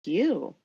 You.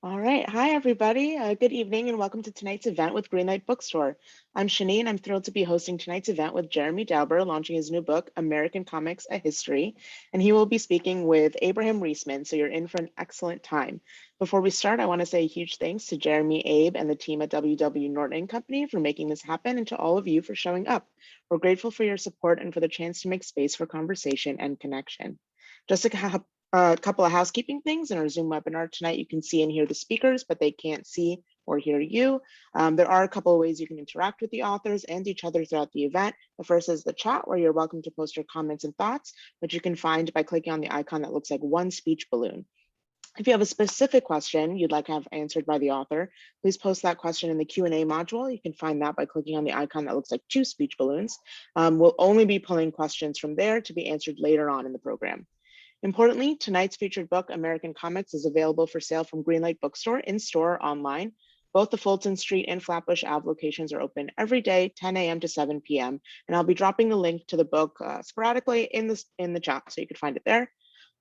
All right. Hi, everybody. Good evening and welcome to tonight's event with Greenlight Bookstore. I'm Shani and I'm thrilled to be hosting tonight's event with Jeremy Dauber, launching his new book, American Comics, A History. And he will be speaking with Abraham Riesman, so you're in for an excellent time. Before we start, I want to say a huge thanks to Jeremy, Abe, and the team at WW Norton Company for making this happen and to all of you for showing up. We're grateful for your support and for the chance to make space for conversation and connection. Just a couple of housekeeping things. In our Zoom webinar tonight, you can see and hear the speakers, but they can't see or hear you. There are a couple of ways you can interact with the authors and each other throughout the event. The first is the chat, where you're welcome to post your comments and thoughts, which you can find by clicking on the icon that looks like one speech balloon. If you have a specific question you'd like to have answered by the author, please post that question in the Q&A module. You can find that by clicking on the icon that looks like two speech balloons. We'll only be pulling questions from there to be answered later on in the program. Importantly, tonight's featured book, American Comics, is available for sale from Greenlight Bookstore in-store or online. Both the Fulton Street and Flatbush Ave locations are open every day, 10 a.m. to 7 p.m. And I'll be dropping the link to the book sporadically in the chat, so you can find it there.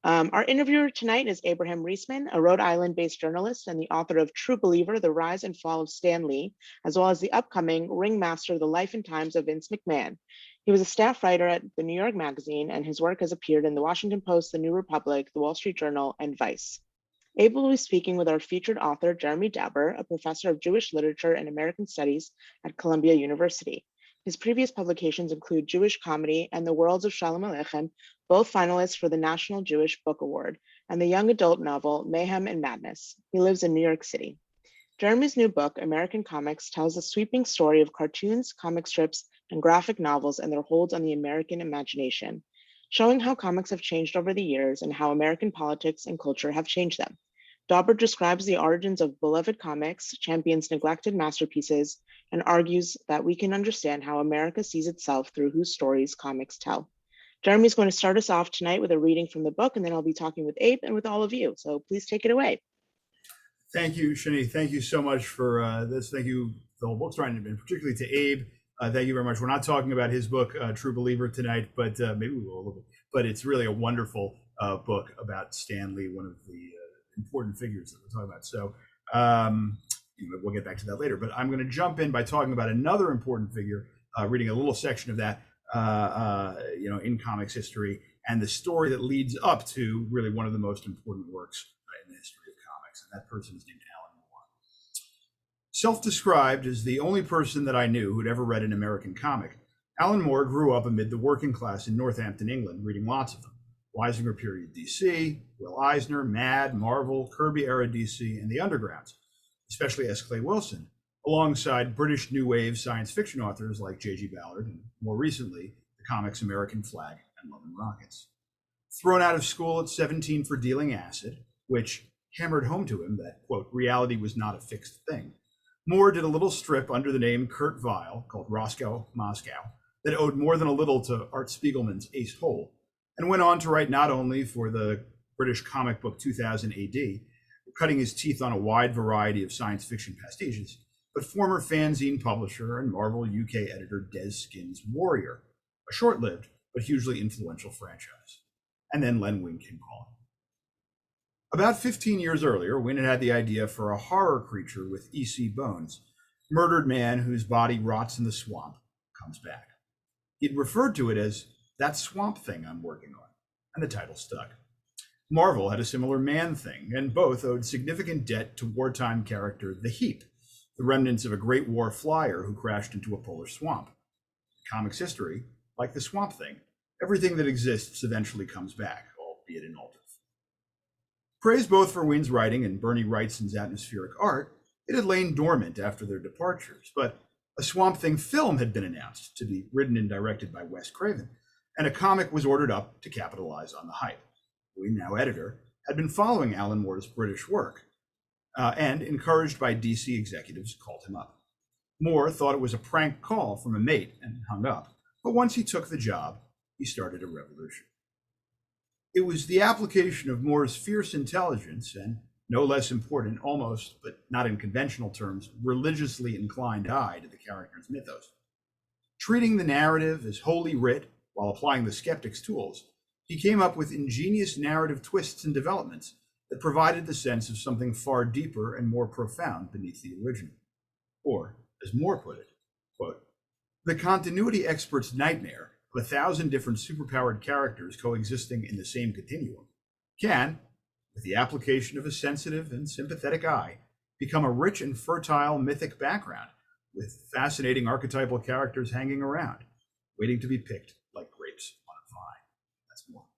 Our interviewer tonight is Abraham Riesman, a Rhode Island-based journalist and the author of True Believer, The Rise and Fall of Stan Lee, as well as the upcoming Ringmaster, The Life and Times of Vince McMahon. He was a staff writer at the New York Magazine, and his work has appeared in the Washington Post, the New Republic, the Wall Street Journal, and Vice. Abe will be speaking with our featured author, Jeremy Dauber, a professor of Jewish literature and American studies at Columbia University. His previous publications include Jewish Comedy and The Worlds of Shalom Aleichem, both finalists for the National Jewish Book Award, and the young adult novel Mayhem and Madness. He lives in New York City. Jeremy's new book, American Comics, tells a sweeping story of cartoons, comic strips, and graphic novels and their hold on the American imagination, showing how comics have changed over the years and how American politics and culture have changed them. Dauber describes the origins of beloved comics, champions neglected masterpieces, and argues that we can understand how America sees itself through whose stories comics tell. Jeremy's going to start us off tonight with a reading from the book, and then I'll be talking with Abe and with all of you. So please take it away. Thank you, Shani. Thank you so much for this. Thank you, the whole bookstore, and particularly to Abe. Thank you very much. We're not talking about his book, True Believer, tonight, but maybe we will a little bit. But it's really a wonderful book about Stan Lee, one of the important figures that we're talking about. So we'll get back to that later. But I'm going to jump in by talking about another important figure, reading a little section of that, in comics history, and the story that leads up to really one of the most important works in the history of comics. And that person is named Alan Moore. Self-described as the only person that I knew who'd ever read an American comic, Alan Moore grew up amid the working class in Northampton, England, reading lots of them. Weisinger period DC, Will Eisner, Mad, Marvel, Kirby era DC, and the Undergrounds, especially S. Clay Wilson, alongside British New Wave science fiction authors like J.G. Ballard, and more recently, the comics American Flag and Love and Rockets. Thrown out of school at 17 for dealing acid, which hammered home to him that, quote, reality was not a fixed thing, Moore did a little strip under the name Kurt Weill called Roscoe Moscow that owed more than a little to Art Spiegelman's Ace Hole, and went on to write not only for the British comic book 2000 AD, cutting his teeth on a wide variety of science fiction pastiches, but former fanzine publisher and Marvel UK editor Des Skin's Warrior, a short-lived but hugely influential franchise. And then Len Wein came calling. About 15 years earlier, Wein had had the idea for a horror creature with EC bones, murdered man whose body rots in the swamp, comes back. He'd referred to it as That Swamp Thing I'm Working On, and the title stuck. Marvel had a similar Man Thing, and both owed significant debt to wartime character The Heap, the remnants of a Great War flyer who crashed into a polar swamp. In comics history, like the Swamp Thing, everything that exists eventually comes back, albeit in altered. Praised both for Wein's writing and Bernie Wrightson's atmospheric art, it had lain dormant after their departures, but a Swamp Thing film had been announced to be written and directed by Wes Craven, and a comic was ordered up to capitalize on the hype. now editor, had been following Alan Moore's British work, and, encouraged by DC executives, called him up. Moore thought it was a prank call from a mate and hung up, but once he took the job, he started a revolution. It was the application of Moore's fierce intelligence and, no less important, almost, but not in conventional terms, religiously inclined eye to the character's mythos. Treating the narrative as holy writ while applying the skeptic's tools, he came up with ingenious narrative twists and developments that provided the sense of something far deeper and more profound beneath the original. Or, as Moore put it, quote, "The continuity expert's nightmare of 1,000 different superpowered characters coexisting in the same continuum can, with the application of a sensitive and sympathetic eye, become a rich and fertile mythic background with fascinating archetypal characters hanging around, waiting to be picked like grapes on a vine." That's Moore.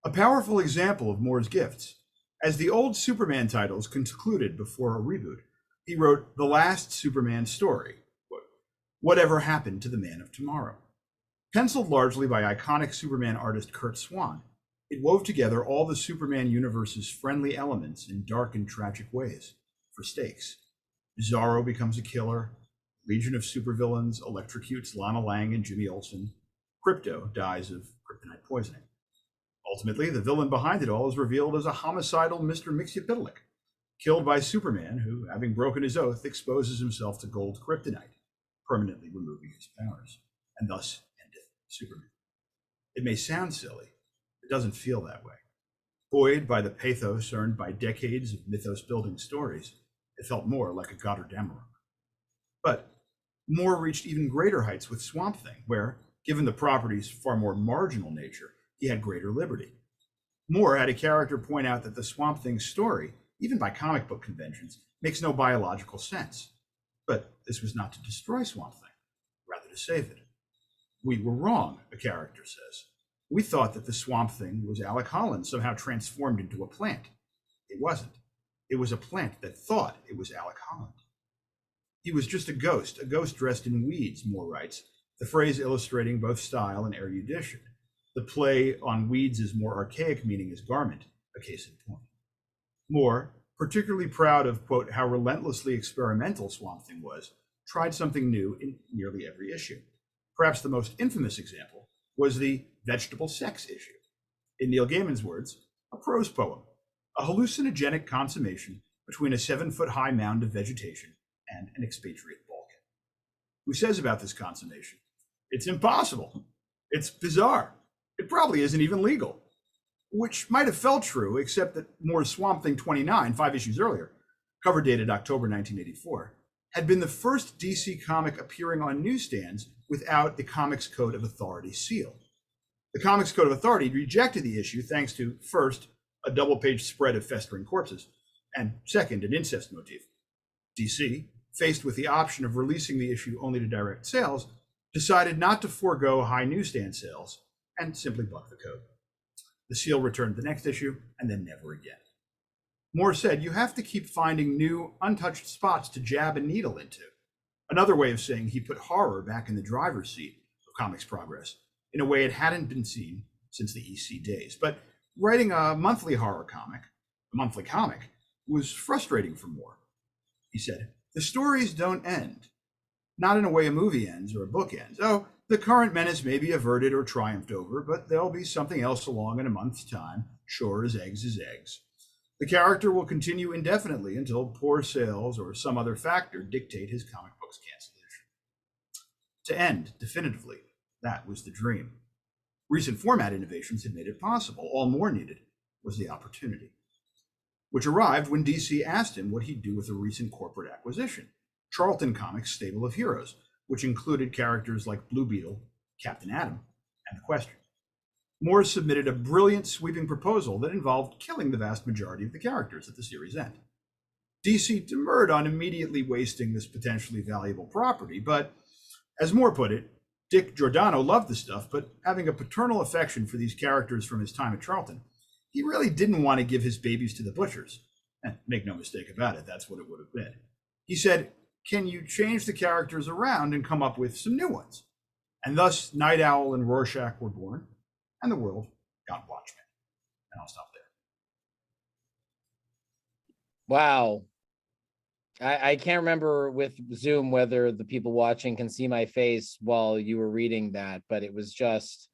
A powerful example of Moore's gifts. As the old Superman titles concluded before a reboot, he wrote the last Superman story, quote, "Whatever Happened to the Man of Tomorrow?" Penciled largely by iconic Superman artist Curt Swan, it wove together all the Superman universe's friendly elements in dark and tragic ways, for stakes. Bizarro becomes a killer, Legion of Supervillains electrocutes Lana Lang and Jimmy Olsen, Krypto dies of kryptonite poisoning. Ultimately, the villain behind it all is revealed as a homicidal Mr. Mxyzptlk, killed by Superman, who, having broken his oath, exposes himself to gold kryptonite, permanently removing his powers, and thus endeth Superman. It may sound silly, it doesn't feel that way. Buoyed by the pathos earned by decades of mythos-building stories, it felt more like a Goddardammerung. But Moore reached even greater heights with Swamp Thing, where, given the property's far more marginal nature, he had greater liberty. Moore had a character point out that the Swamp Thing story, even by comic book conventions, makes no biological sense. But this was not to destroy Swamp Thing, rather to save it. "We were wrong," a character says. "We thought that the Swamp Thing was Alec Holland somehow transformed into a plant. It wasn't. It was a plant that thought it was Alec Holland." He was just a ghost dressed in weeds, Moore writes, the phrase illustrating both style and erudition. The play on weeds' more archaic meaning as garment, a case in point. Moore, particularly proud of, quote, "how relentlessly experimental Swamp Thing was, tried something new in nearly every issue. Perhaps the most infamous example was the vegetable sex issue. In Neil Gaiman's words, a prose poem, a hallucinogenic consummation between a 7-foot-high mound of vegetation and an expatriate bulkhead. Who says about this consummation, "It's impossible. It's bizarre. It probably isn't even legal." Which might have felt true, except that Moore's Swamp Thing 29, 5 issues earlier, cover dated October 1984, had been the first DC comic appearing on newsstands without the Comics Code of Authority seal. The Comics Code of Authority rejected the issue thanks to, first, a double-page spread of festering corpses, and second, an incest motif. DC, faced with the option of releasing the issue only to direct sales, decided not to forego high newsstand sales and simply bucked the code. The seal returned the next issue, and then never again. Moore said, "You have to keep finding new, untouched spots to jab a needle into." Another way of saying he put horror back in the driver's seat of comics progress in a way it hadn't been seen since the EC days. But writing a monthly horror comic, a monthly comic, was frustrating for Moore. He said, "The stories don't end. Not in a way a movie ends or a book ends. Oh, the current menace may be averted or triumphed over, but there'll be something else along in a month's time, sure as eggs is eggs. The character will continue indefinitely until poor sales or some other factor dictate his comic book's cancellation." To end definitively, that was the dream. Recent format innovations had made it possible. All Moore needed was the opportunity, which arrived when DC asked him what he'd do with a recent corporate acquisition, Charlton Comics' stable of heroes, which included characters like Blue Beetle, Captain Atom, and the Question. Moore submitted a brilliant, sweeping proposal that involved killing the vast majority of the characters at the series' end. DC demurred on immediately wasting this potentially valuable property, but, as Moore put it, Dick Giordano loved the stuff, but having a paternal affection for these characters from his time at Charlton, he really didn't want to give his babies to the butchers. And make no mistake about it, that's what it would have been. He said, "Can you change the characters around and come up with some new ones?" And thus Night Owl and Rorschach were born, and the world got Watchmen. And I'll stop there. Wow. I can't remember with Zoom whether the people watching can see my face while you were reading that, but it was just,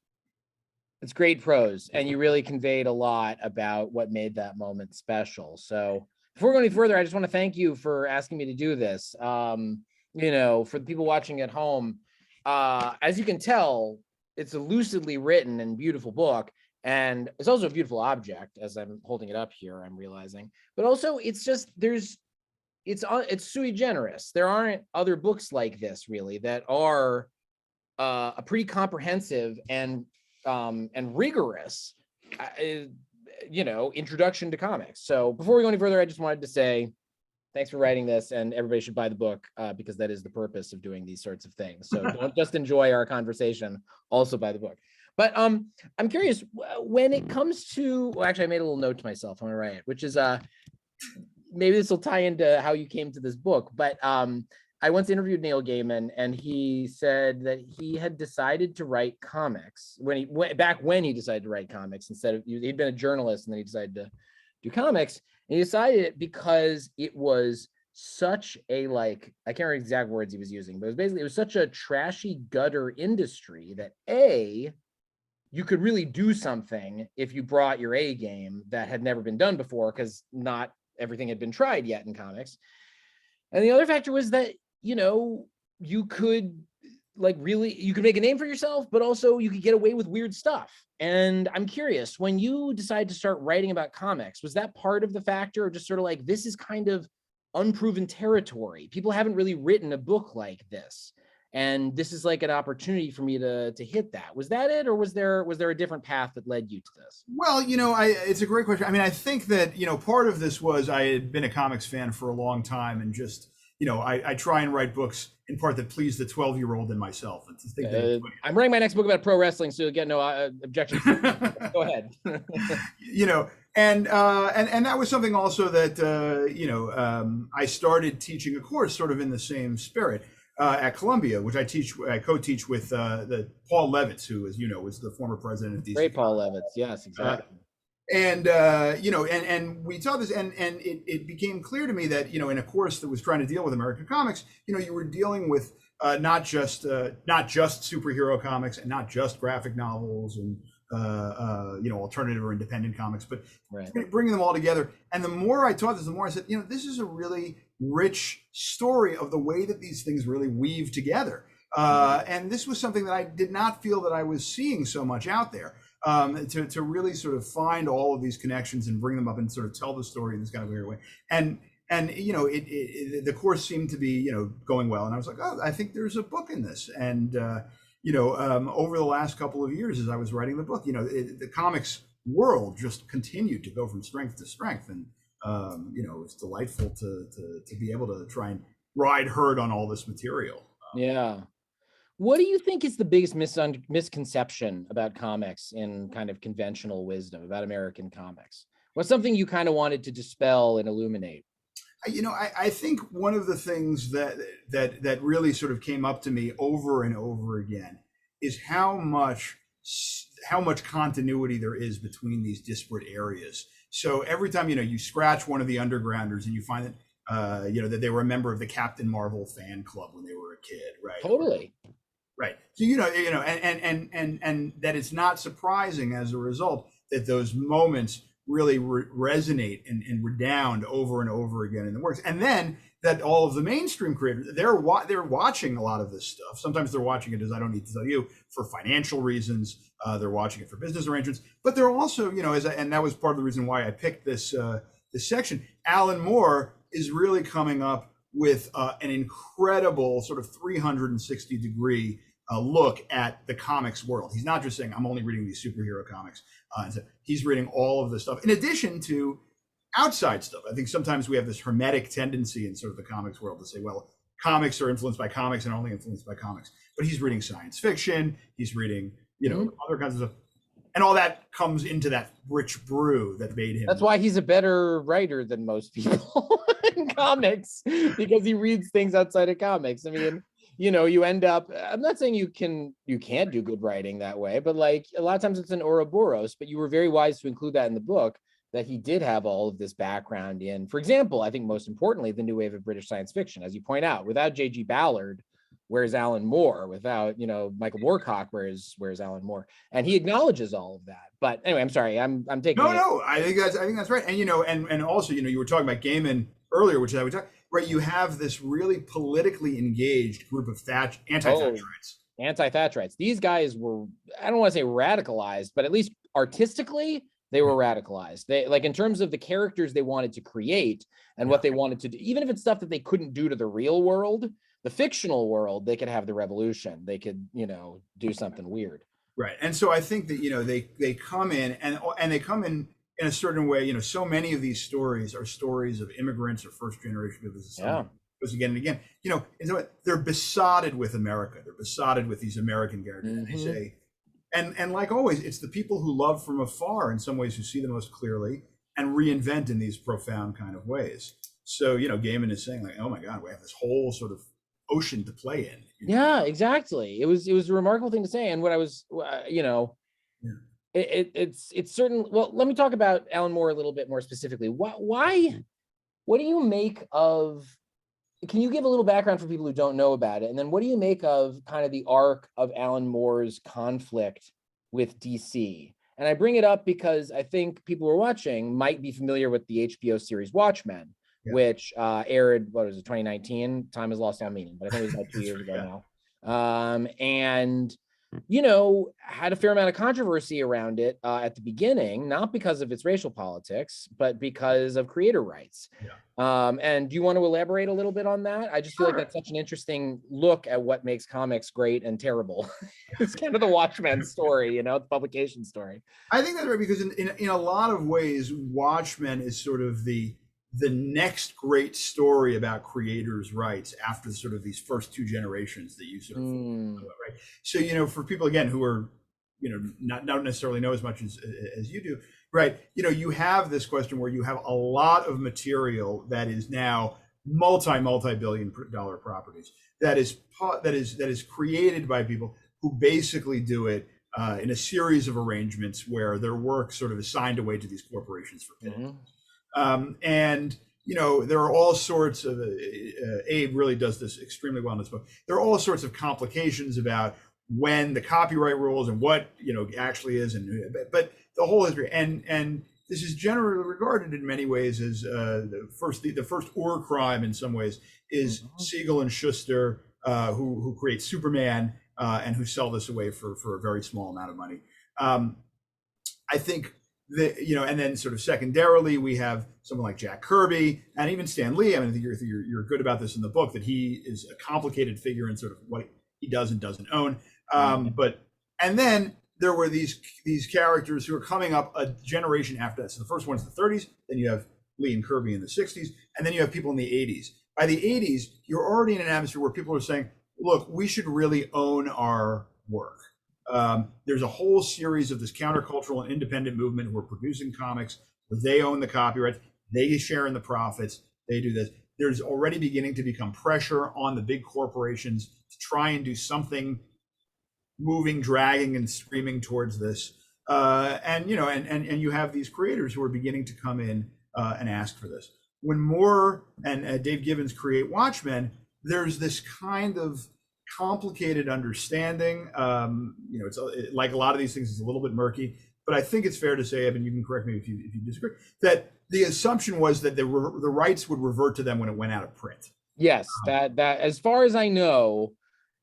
it's great prose, and you really conveyed a lot about what made that moment special. So before we go any further, I just want to thank you for asking me to do this. You know, for the people watching at home, as you can tell, it's a lucidly written and beautiful book. And it's also a beautiful object as I'm holding it up here, I'm realizing. But also it's just, it's sui generis. There aren't other books like this really that are a pretty comprehensive and rigorous, you know, introduction to comics. So before we go any further, I just wanted to say thanks for writing this, and everybody should buy the book because that is the purpose of doing these sorts of things. So don't just enjoy our conversation, also buy the book. But I'm curious, when it comes to, well, actually I made a little note to myself, I'm gonna write it, which is maybe this will tie into how you came to this book, but I once interviewed Neil Gaiman, and he said that he had decided to write comics when he went back when he decided to write comics instead of, he'd been a journalist and then he decided to do comics, and he decided it because it was such a, like, I can't remember exact words he was using, but it was basically, it was such a trashy gutter industry that you could really do something if you brought your A game that had never been done before, because not everything had been tried yet in comics. And the other factor was that, you know, you could you could make a name for yourself, but also you could get away with weird stuff. And I'm curious, when you decided to start writing about comics, was that part of the factor, or just sort of like, this is kind of unproven territory? People haven't really written a book like this, and this is like an opportunity for me to hit that. Was that it, or was there a different path that led you to this? Well, you know, it's a great question. I mean, I think that, you know, part of this was I had been a comics fan for a long time, and just, you know, I try and write books in part that please the 12-year-old in myself. And to think that I'm writing my next book about pro wrestling, so you'll get no objections. Go ahead. You know, and that was something also that, you know, I started teaching a course sort of in the same spirit at Columbia, which I co-teach with the Paul Levitz, who, as you know, was the former president of DC. Great Paul Levitz, yes, exactly. And you know, and we saw this, and it became clear to me that, you know, in a course that was trying to deal with American comics, you know, you were dealing with not just superhero comics and not just graphic novels and you know, alternative or independent comics, but bringing them all together. And the more I taught this, the more I said, you know, this is a really rich story of the way that these things really weave together. And this was something that I did not feel that I was seeing so much out there. To really sort of find all of these connections and bring them up and sort of tell the story in this kind of weird way. And you know, the course seemed to be, you know, going well. And I was like, oh, I think there's a book in this. And you know, over the last couple of years, as I was writing the book, you know, the comics world just continued to go from strength to strength. And you know, it's delightful to be able to try and ride herd on all this material. Yeah. What do you think is the biggest misconception about comics in kind of conventional wisdom about American comics? What's something you kind of wanted to dispel and illuminate? You know, I think one of the things that really sort of came up to me over and over again is how much continuity there is between these disparate areas. So every time, you know, you scratch one of the undergrounders and you find that you know, that they were a member of the Captain Marvel fan club when they were a kid, right? Totally. Right. So, you know, and that it's not surprising as a result that those moments really resonate and redound over and over again in the works. And then that all of the mainstream creators, they're watching a lot of this stuff. Sometimes they're watching it, as I don't need to tell you, for financial reasons. They're watching it for business arrangements, but they're also, you know, and that was part of the reason why I picked this section. Alan Moore is really coming up with an incredible sort of 360-degree look at the comics world. He's not just saying, I'm only reading these superhero comics. So he's reading all of this stuff, in addition to outside stuff. I think sometimes we have this hermetic tendency in sort of the comics world to say, well, comics are influenced by comics and only influenced by comics. But he's reading science fiction. He's reading, you know, other kinds of stuff. And all that comes into that rich brew that made him. That's why he's a better writer than most people in comics, because he reads things outside of comics. I mean, you know, you end up, I'm not saying you can't do good writing that way, but like a lot of times it's an Ouroboros, but you were very wise to include that in the book, that he did have all of this background in, for example, I think most importantly, the new wave of British science fiction. As you point out, without J.G. Ballard, where's Alan Moore? Without, you know, Michael Moorcock, where's Alan Moore? And he acknowledges all of that. But anyway, I'm sorry, I'm taking No, I think that's right. And you know, and also, you know, you were talking about Gaiman earlier, which I would talk right. You have this really politically engaged group of anti-Thatcherites. Anti-Thatcherites. These guys were, I don't want to say radicalized, but at least artistically, they were radicalized. They, like, in terms of the characters they wanted to create and what they wanted to do, even if it's stuff that they couldn't do to the real world, the fictional world, they could have the revolution. They could, you know, do something weird. Right. And so I think that, you know, they come in and they come in a certain way. You know, so many of these stories are stories of immigrants or first generation people. Yeah. Goes again and again. You know, and so they're besotted with America. They're besotted with these American characters. And they say, and like always, it's the people who love from afar in some ways who see the most clearly and reinvent in these profound kind of ways. So, you know, Gaiman is saying like, oh my God, we have this whole sort of ocean to play in. You know? Yeah, exactly. It was a remarkable thing to say. And what I was, you know, it's certain. Well, let me talk about Alan Moore a little bit more specifically. What do you make of, can you give a little background for people who don't know about it? And then what do you make of kind of the arc of Alan Moore's conflict with DC? And I bring it up because I think people who are watching might be familiar with the HBO series Watchmen, which aired, what was it, 2019? Time has lost all meaning, but I think it was about 2 years ago now. And, you know, had a fair amount of controversy around it at the beginning, not because of its racial politics, but because of creator rights. And do you want to elaborate a little bit on that? I just feel like that's such an interesting look at what makes comics great and terrible. It's kind of the Watchmen story, you know, the publication story. I think that's right, because in a lot of ways, Watchmen is sort of the next great story about creators' rights after sort of these first two generations that you sort of right. So, you know, for people again who are, you know, not necessarily know as much as you do, right? You know, you have this question where you have a lot of material that is now multi-billion-dollar properties that is created by people who basically do it in a series of arrangements where their work sort of is signed away to these corporations for payment. And, you know, there are all sorts of, Abe really does this extremely well in this book. There are all sorts of complications about when the copyright rules and what, you know, actually is, but the whole history, and this is generally regarded in many ways as the first Ur crime in some ways is Siegel and Schuster, who create Superman and who sell this away for a very small amount of money. I think you know, and then sort of secondarily, we have someone like Jack Kirby and even Stan Lee. I mean, I think you're good about this in the book, that he is a complicated figure in sort of what he does and doesn't own. But and then there were these characters who are coming up a generation after that. So the first one's the 30s, then you have Lee and Kirby in the 60s, and then you have people in the 80s. By the 80s, you're already in an atmosphere where people are saying, look, we should really own our work. There's a whole series of this countercultural and independent movement who are producing comics where they own the copyright, they share in the profits, they do this. There's already beginning to become pressure on the big corporations to try and do something moving, dragging, and screaming towards this. And you know, and you have these creators who are beginning to come in and ask for this. When Moore and Dave Gibbons create Watchmen, there's this kind of complicated understanding. You know, it's like a lot of these things, it's a little bit murky, but I think it's fair to say, Evan, you can correct me if you disagree, that the assumption was that the rights would revert to them when it went out of print. Yes, that as far as I know,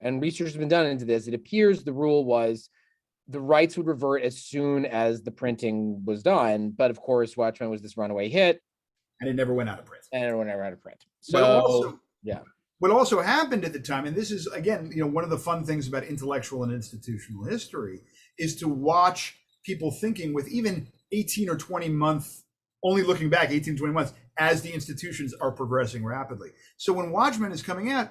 and research has been done into this, it appears the rule was the rights would revert as soon as the printing was done. But of course, Watchmen was this runaway hit, and it never went out of print. So yeah. What also happened at the time, and this is, again, you know, one of the fun things about intellectual and institutional history, is to watch people thinking with even 18 or 20 months, only looking back 18, 20 months, as the institutions are progressing rapidly. So when Watchmen is coming out,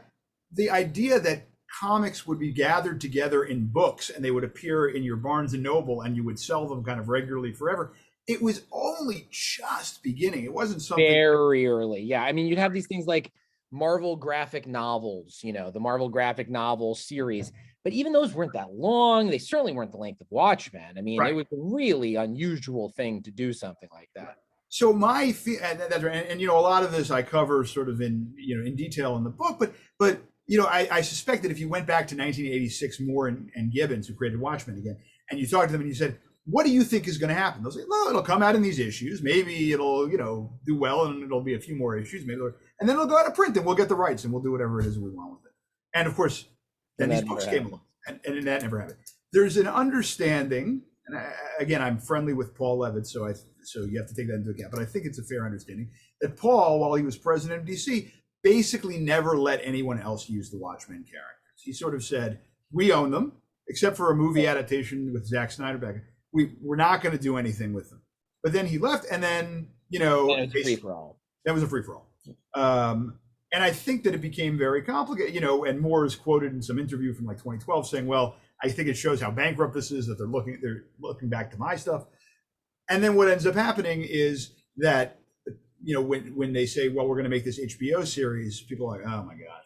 the idea that comics would be gathered together in books and they would appear in your Barnes and Noble and you would sell them kind of regularly forever, it was only just beginning. It wasn't something very early. Yeah. I mean, you'd have these things like Marvel graphic novels, the Marvel graphic novel series, but even those weren't that long. They certainly weren't the length of Watchmen. I mean, Right. it was a really unusual thing to do something like that. So that's right, and a lot of this I cover sort of in detail in the book, but I suspect that if you went back to 1986, Moore and Gibbons, who created Watchmen again, and you talked to them and you said, what do you think is going to happen? They'll say, well, it'll come out in these issues. Maybe it'll, do well, and it'll be a few more issues. And then it'll go out of print, and we'll get the rights, and we'll do whatever it is we want with it. And of course, then these books came along, and that never happened. There's an understanding, and again, I'm friendly with Paul Levitt, so you have to take that into account. But I think it's a fair understanding that Paul, while he was president of DC, basically never let anyone else use the Watchmen characters. He sort of said, we own them, except for a movie adaptation with Zack Snyder back. We're not going to do anything with them. But then he left, and then, it was a free-for-all. That was a free-for-all. And I think that it became very complicated, and Moore is quoted in some interview from like 2012 saying, well, I think it shows how bankrupt this is, that they're looking back to my stuff. And then what ends up happening is that, when they say, well, we're going to make this HBO series, people are like, oh my God.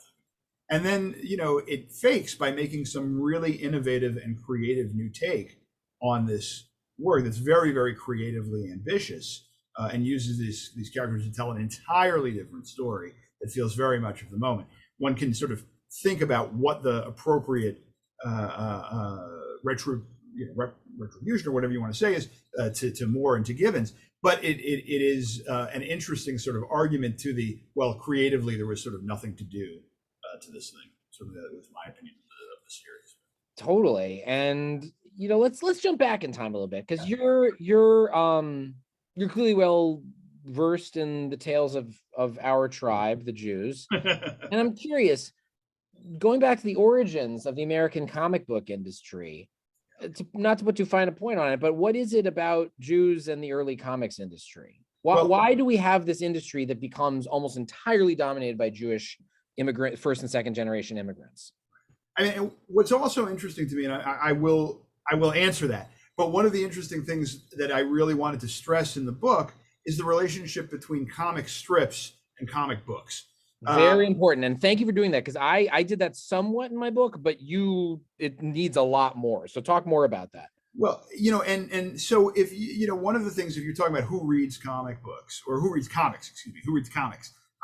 And then, it fakes by making some really innovative and creative new take on this work that's very, very creatively ambitious, and uses these characters to tell an entirely different story that feels very much of the moment. One can sort of think about what the appropriate retribution or whatever you want to say is to Moore and to Gibbons, but it is an interesting sort of argument to creatively there was sort of nothing to do to this thing. So that was my opinion of the series. Totally. And let's jump back in time a little bit, because you're clearly well versed in the tales of our tribe, the Jews. And I'm curious, going back to the origins of the American comic book industry, not to put too fine a point on it, but what is it about Jews and the early comics industry? Why do we have this industry that becomes almost entirely dominated by Jewish first and second generation immigrants? I mean, what's also interesting to me, and I will answer that, but one of the interesting things that I really wanted to stress in the book is the relationship between comic strips and comic books. Very important. And thank you for doing that, because I did that somewhat in my book, but it needs a lot more. So talk more about that. Well, and so if one of the things, if you're talking about who reads comic books or who reads comics,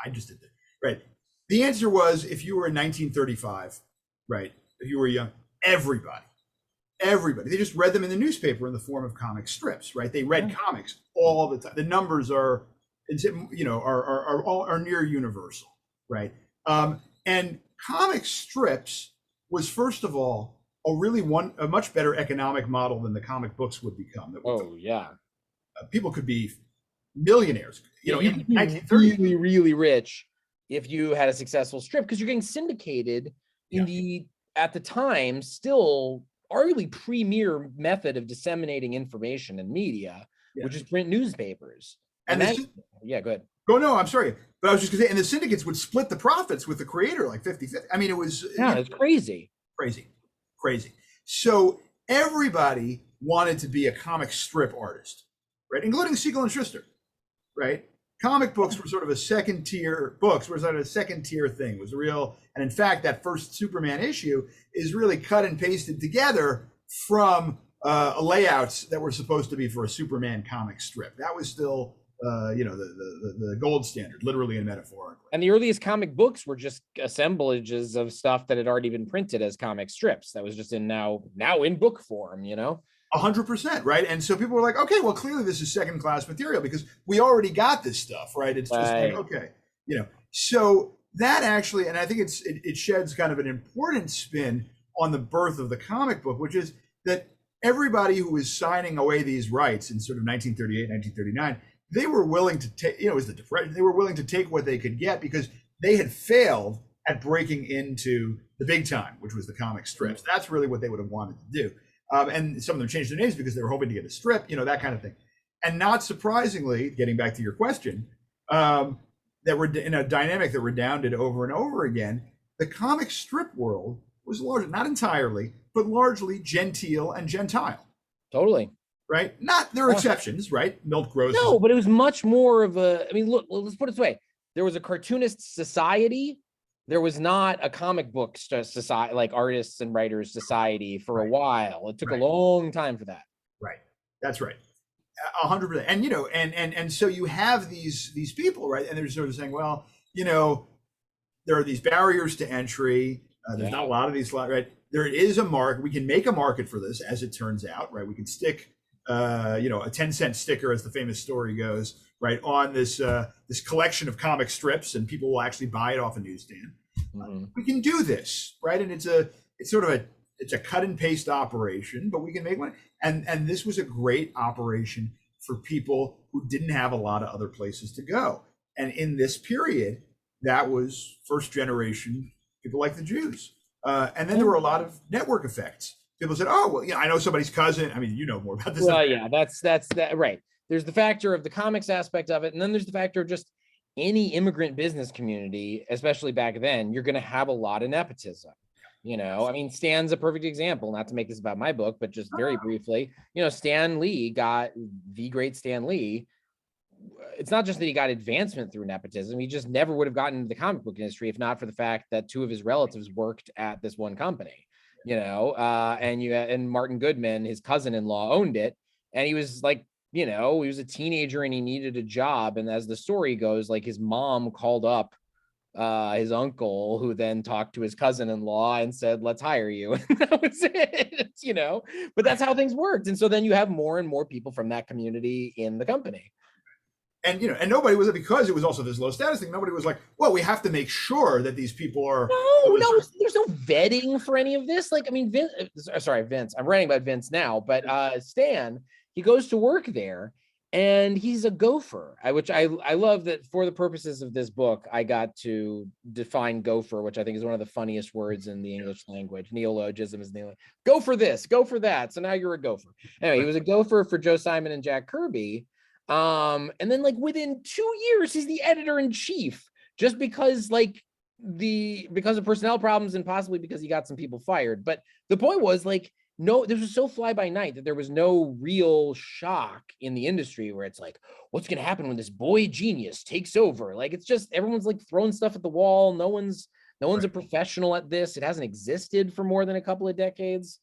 I just did that, right? The answer was, if you were in 1935, right? If you were young, everybody, they just read them in the newspaper in the form of comic strips, right? They read comics all the time. The numbers are near universal, right? And comic strips was, first of all, a much better economic model than the comic books would become. People could be millionaires, in 1930, really, really rich if you had a successful strip, because you're getting syndicated in the, at the time, still arguably premier method of disseminating information and media, which is print newspapers. And go ahead. Oh, no, I'm sorry. But I was just going to say, and the syndicates would split the profits with the creator, like 50-50. I mean, it was... it's crazy. Crazy. So everybody wanted to be a comic strip artist, right? Including Siegel and Schuster, right? Comic books were sort of a second tier thing. It was real. And in fact, that first Superman issue is really cut and pasted together from layouts that were supposed to be for a Superman comic strip. That was still... the gold standard, literally and metaphorically. And the earliest comic books were just assemblages of stuff that had already been printed as comic strips. That was just now in book form, 100%, right? And so people were like, okay, well, clearly this is second class material because we already got this stuff, right? It's just like, okay, So that actually, and I think it sheds kind of an important spin on the birth of the comic book, which is that everybody who was signing away these rights in sort of 1938, 1939, they were willing to take, it was the Depression, they were willing to take what they could get because they had failed at breaking into the big time, which was the comic strips. That's really what they would have wanted to do. And some of them changed their names because they were hoping to get a strip, that kind of thing. And not surprisingly, getting back to your question, that we're in a dynamic that redounded over and over again, the comic strip world was largely, not entirely, but largely genteel and gentile. Totally. Right? There are exceptions, right? Milk grocers. No, but it was much more of a, look, let's put it this way. there was a cartoonist society. There was not a comic book society, like artists and writers society, for a while. It took a long time for that. Right. That's right. 100%. And, and so you have these people, right? And they're sort of saying, well, there are these barriers to entry. There's not a lot of these, right? There is a market. We can make a market for this, as it turns out, right? We can stick, a 10-cent sticker, as the famous story goes, right, on this collection of comic strips, and people will actually buy it off a newsstand. We can do this, right? And it's a cut and paste operation, but we can make one. And this was a great operation for people who didn't have a lot of other places to go. And in this period, that was first generation people like the Jews. And then there were a lot of network effects. People said, "Oh, well, I know somebody's cousin." I mean, you know more about this. Well, yeah, that's that, right. There's the factor of the comics aspect of it, and then there's the factor of just any immigrant business community, especially back then. You're going to have a lot of nepotism. I mean, Stan's a perfect example. Not to make this about my book, but just very briefly, Stan Lee got the great Stan Lee. It's not just that he got advancement through nepotism. He just never would have gotten into the comic book industry if not for the fact that two of his relatives worked at this one company, and Martin Goodman, his cousin-in-law, owned it. And he was like, he was a teenager and he needed a job. And as the story goes, like, his mom called up his uncle, who then talked to his cousin-in-law and said, "Let's hire you." And that was it, but that's how things worked. And so then you have more and more people from that community in the company. And and nobody was, because it was also this low status thing. Nobody was like, "Well, we have to make sure that these people are." No, there's no vetting for any of this. Like, I mean, Vince. I'm writing about Vince now, but Stan, he goes to work there, and he's a gopher. Which I love that for the purposes of this book, I got to define gopher, which I think is one of the funniest words in the English language. Neologism is go for this, go for that. So now you're a gopher. Anyway, he was a gopher for Joe Simon and Jack Kirby. And then, like, within 2 years, he's the editor-in-chief, just because because of personnel problems and possibly because he got some people fired. But the point was, like, no, this was so fly by night that there was no real shock in the industry where it's like, what's going to happen when this boy genius takes over? Like, it's just, everyone's like throwing stuff at the wall. No one's a professional at this. It hasn't existed for more than a couple of decades.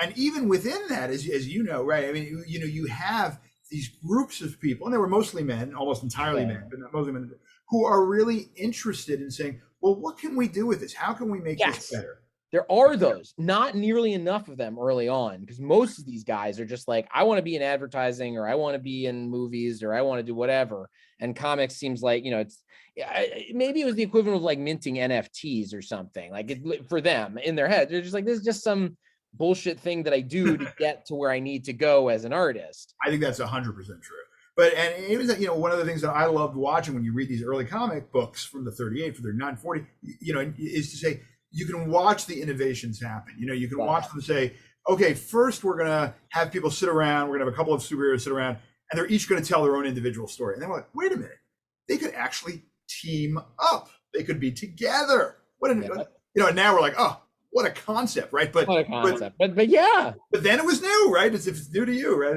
And even within that, as you know, right? I mean, you have these groups of people, and they were mostly men, almost entirely men, but not mostly men, who are really interested in saying, well, what can we do with this? How can we make this better? There are those, not nearly enough of them early on, because most of these guys are just like, I want to be in advertising, or I want to be in movies, or I want to do whatever. And comics seems like, it's maybe it was the equivalent of like minting NFTs or something, like for them in their head. They're just like, this is just some bullshit thing that I do to get to where I need to go as an artist. I think that's 100% true. But, and it was, one of the things that I loved watching when you read these early comic books from the 38, for their 940, is to say, you can watch the innovations happen. You can watch them say, okay, first we're going to have people sit around. We're going to have a couple of superheroes sit around, and they're each going to tell their own individual story. And then we're like, wait a minute, they could actually team up. They could be together. And now we're like, oh, what a concept, right? But what a concept. But yeah. But then it was new, right? As if it's new to you, right?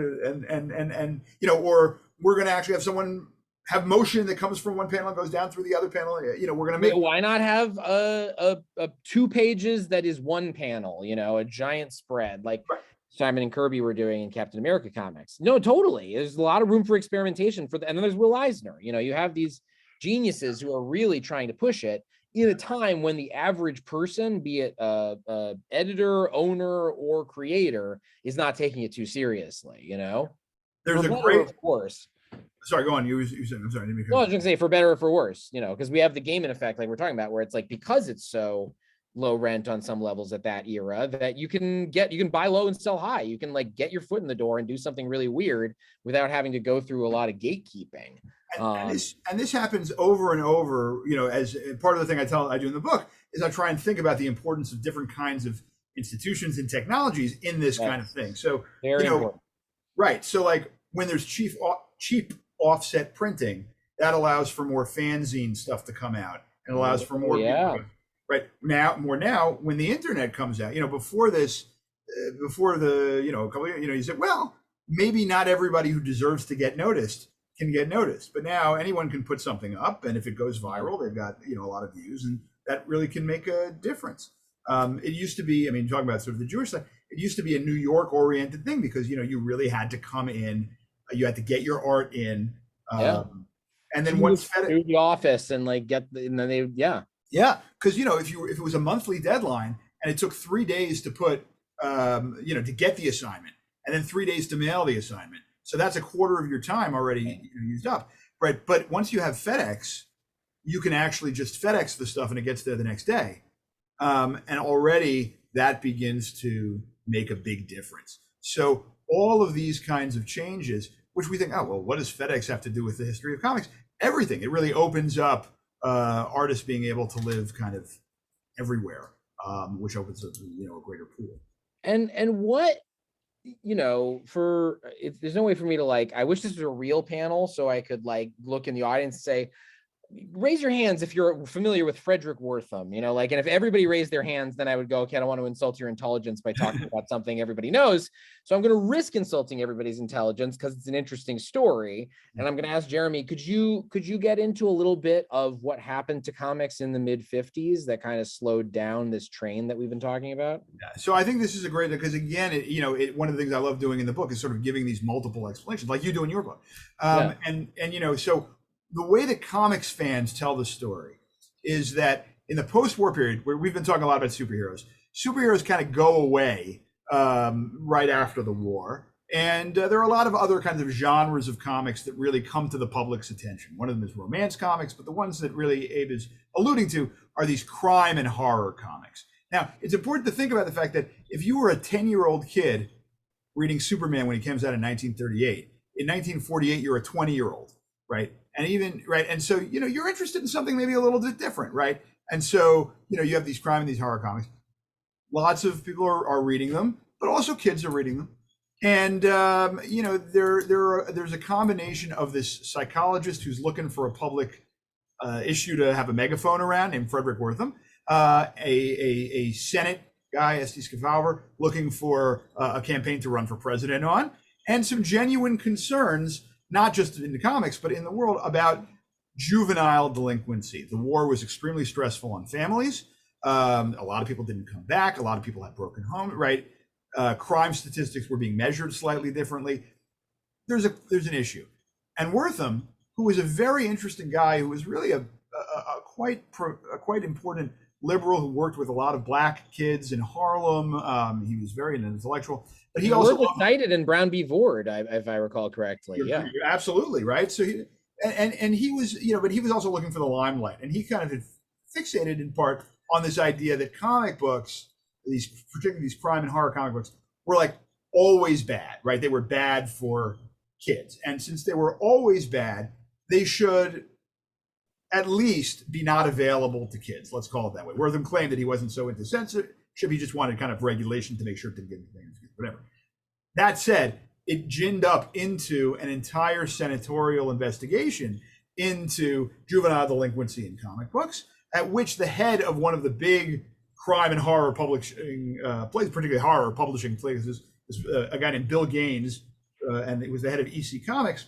And or we're going to actually have someone have motion that comes from one panel and goes down through the other panel. We're going to make. Why not have a 2 pages that is one panel? A giant spread like Simon and Kirby were doing in Captain America comics. No, totally. There's a lot of room for experimentation and then there's Will Eisner. You have these geniuses who are really trying to push it in a time when the average person, be it a editor, owner, or creator, is not taking it too seriously. There's a great, of course. Sorry, go on. You said, I'm sorry. Well, I was going to say, for better or for worse, because we have the gaming effect, like we're talking about, where it's like, because it's so low rent on some levels at that era, that you can buy low and sell high. You can like get your foot in the door and do something really weird without having to go through a lot of gatekeeping. And this happens over and over, as part of the thing I do in the book is I try and think about the importance of different kinds of institutions and technologies in this kind of thing. So, very important. Right. So like when there's cheap offset printing, that allows for more fanzine stuff to come out and allows for more people, right now when the internet comes out. Before this, before the a couple of, you said, well, maybe not everybody who deserves to get noticed can get noticed. But now anyone can put something up, and if it goes viral, they've got a lot of views, and that really can make a difference. It used to be, I mean, talking about sort of the Jewish side, it used to be a New York oriented thing because you really had to come in, you had to get your art in, and then once through the office and like and then they because if it was a monthly deadline and it took 3 days to put to get the assignment and then 3 days to mail the assignment, so that's a quarter of your time already used up, right? But once you have FedEx, you can actually just FedEx the stuff and it gets there the next day, and already that begins to make a big difference. So all of these kinds of changes, which we think, oh well, what does FedEx have to do with the history of comics? Everything. It really opens up artists being able to live kind of everywhere, which opens up a greater pool. And what there's no way for me to I wish this was a real panel so I could look in the audience and say, raise your hands if you're familiar with Frederick Wortham, and if everybody raised their hands, then I would go, okay, I don't want to insult your intelligence by talking about something everybody knows. So I'm going to risk insulting everybody's intelligence because it's an interesting story. And I'm going to ask Jeremy, could you get into a little bit of what happened to comics in the mid 50s that kind of slowed down this train that we've been talking about? Yeah, so I think this is a great, because again, one of the things I love doing in the book is sort of giving these multiple explanations like you do in your book. So the way that comics fans tell the story is that in the post-war period, where we've been talking a lot about superheroes kind of go away right after the war. And there are a lot of other kinds of genres of comics that really come to the public's attention. One of them is romance comics, but the ones that really Abe is alluding to are these crime and horror comics. Now, it's important to think about the fact that if you were a 10-year-old kid reading Superman when he comes out in 1938, in 1948, you're a 20-year-old, right? And so you're interested in something maybe a little bit different, right? And so you have these crime and these horror comics. Lots of people are reading them, but also kids are reading them. And there's a combination of this psychologist who's looking for a public issue to have a megaphone around, named Frederick Wortham, a Senate guy, S.T. Scafalver, looking for a campaign to run for president on, and some genuine concerns, not just in the comics, but in the world, about juvenile delinquency. The war was extremely stressful on families. A lot of people didn't come back. A lot of people had broken homes, right? Crime statistics were being measured slightly differently. There's an issue. And Wortham, who was a very interesting guy, who was really a quite important liberal who worked with a lot of black kids in Harlem. He was very intellectual. But he also cited in Brown v. Board, if I recall correctly. You're absolutely right. So he was, but he was also looking for the limelight, and he kind of had fixated in part on this idea that comic books, particularly these crime and horror comic books, were always bad, right? They were bad for kids, and since they were always bad, they should at least be not available to kids. Let's call it that way. Wortham claimed that he wasn't so into censorship; he just wanted kind of regulation to make sure it didn't get anything, whatever. That said, it ginned up into an entire senatorial investigation into juvenile delinquency in comic books, at which the head of one of the big crime and horror publishing places, particularly horror publishing places, is a guy named Bill Gaines, and it was the head of EC Comics,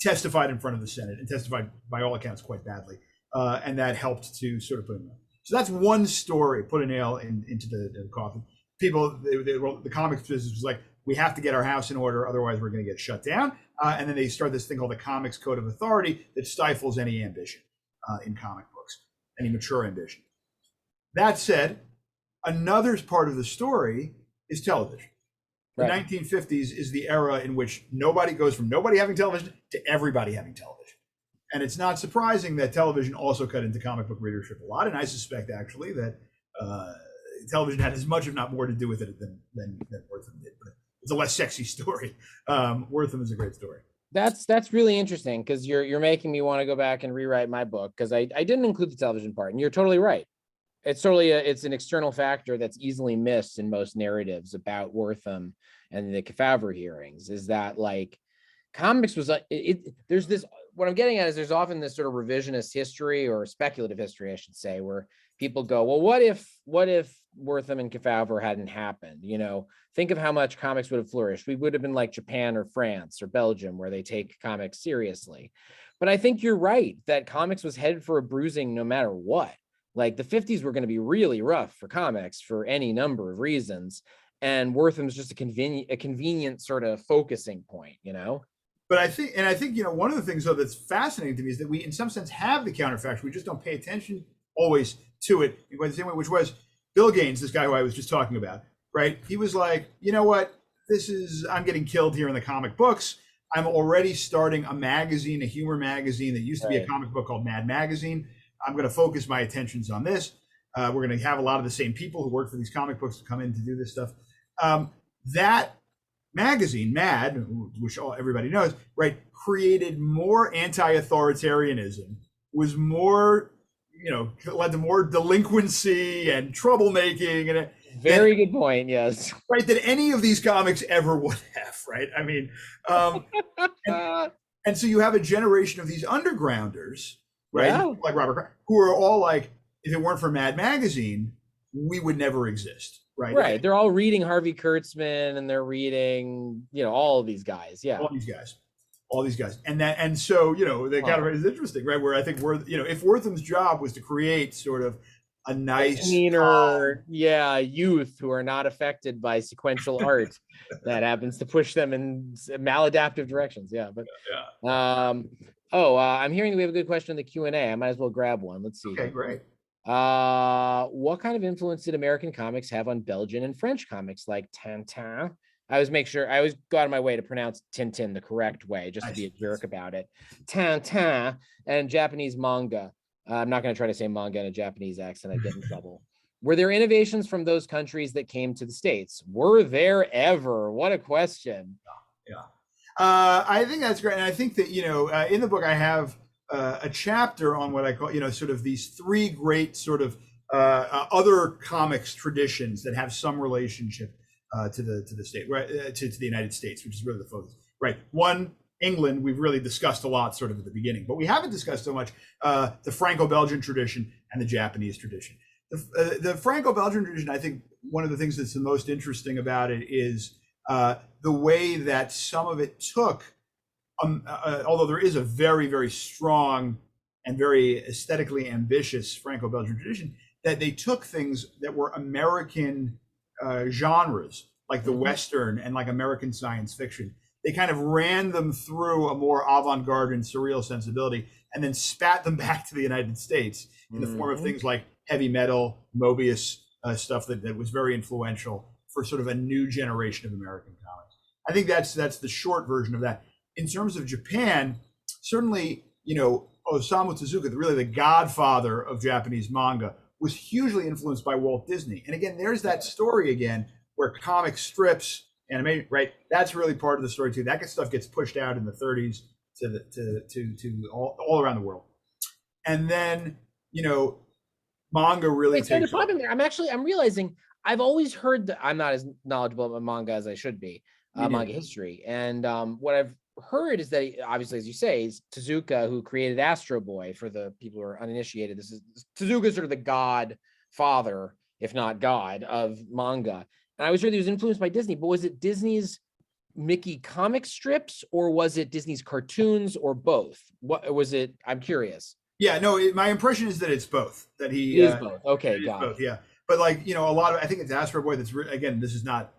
testified in front of the Senate, and testified by all accounts quite badly, and that helped to sort of put him. So that's one story, put a nail into the coffin. People, the comics business was like, we have to get our house in order, otherwise we're going to get shut down. And then they start this thing called the Comics Code of Authority that stifles any ambition in comic books, any mature ambition. That said, another part of the story is television. Right. The 1950s is the era in which nobody goes from nobody having television to everybody having television. And it's not surprising that television also cut into comic book readership a lot. And I suspect, actually, that television had as much, if not more, to do with it than Wortham did. But it's a less sexy story. Wortham is a great story. That's really interesting, because you're making me want to go back and rewrite my book, because I didn't include the television part, and you're totally right. It's totally it's an external factor that's easily missed in most narratives about Wortham and the Kefauver hearings, is that comics was there's this, what I'm getting at is there's often this sort of revisionist history, or speculative history, I should say, where people go, well, what if Wortham and Kefauver hadn't happened? You know, think of how much comics would have flourished. We would have been like Japan or France or Belgium, where they take comics seriously. But I think you're right that comics was headed for a bruising no matter what. Like the 50s were going to be really rough for comics for any number of reasons. And Wortham's just a convenient sort of focusing point, you know? But I think, one of the things though that's fascinating to me is that we, in some sense, have the counterfactual. We just don't pay attention always to it in the same way, which was Bill Gaines, this guy who I was just talking about, right? He was like, you know what? I'm getting killed here in the comic books. I'm already starting a magazine, a humor magazine that used to be a comic book called Mad Magazine. I'm going to focus my attentions on this. We're going to have a lot of the same people who work for these comic books to come in to do this stuff. That magazine, Mad, which everybody knows, right, created more anti-authoritarianism, was more, led to more delinquency and troublemaking, and very good point. Yes, right, than any of these comics ever would have. Right, I mean, and so you have a generation of these undergrounders, right, like Robert, who are all like, if it weren't for Mad Magazine, we would never exist. Right. Right. They're all reading Harvey Kurtzman and they're reading, all of these guys. Yeah. All these guys. And so, that kind of is interesting, right? Where I think if Wortham's job was to create sort of a nice meaner, youth who are not affected by sequential art that happens to push them in maladaptive directions. Yeah. But I'm hearing that we have a good question in the Q&A. I might as well grab one. Let's see. Okay, great. What kind of influence did American comics have on Belgian and French comics like Tintin? I always go out of my way to pronounce Tintin the correct way, just to be a jerk about it. Tintin and Japanese manga. I'm not going to try to say manga in a Japanese accent. I'd get in trouble. Were there innovations from those countries that came to the States? Were there ever? What a question. Yeah. I think that's great. And I think that, in the book I have a chapter on what I call, sort of these three great sort of other comics traditions that have some relationship to the state, right, to the United States, which is really the focus, right? One, England, we've really discussed a lot sort of at the beginning, but we haven't discussed so much the Franco-Belgian tradition and the Japanese tradition. The Franco-Belgian tradition, I think one of the things that's the most interesting about it is the way that some of it took, although there is a very, very strong and very aesthetically ambitious Franco-Belgian tradition, that they took things that were American genres, like the Western and like American science fiction. They kind of ran them through a more avant-garde and surreal sensibility and then spat them back to the United States in the form of things like heavy metal, Mobius stuff that was very influential for sort of a new generation of American comics. I think that's the short version of that. In terms of Japan, certainly, Osamu Tezuka, really the godfather of Japanese manga, was hugely influenced by Walt Disney. And again, there's that story again where comic strips, anime, right? That's really part of the story too. That stuff gets pushed out in the 30s to all around the world. And then, manga really takes off. I'm realizing I've always heard that I'm not as knowledgeable about manga as I should be, manga history. And what I've heard is that obviously, as you say, is Tezuka, who created Astro Boy. For the people who are uninitiated, this is Tezuka, sort of the godfather, if not god, of manga. And I was sure he was influenced by Disney, but was it Disney's Mickey comic strips or was it Disney's cartoons or both? What was it? I'm curious. Yeah, no, my impression is that it's both. That he is both. Okay, got it. Yeah, but a lot of, I think it's Astro Boy. That's again, this is not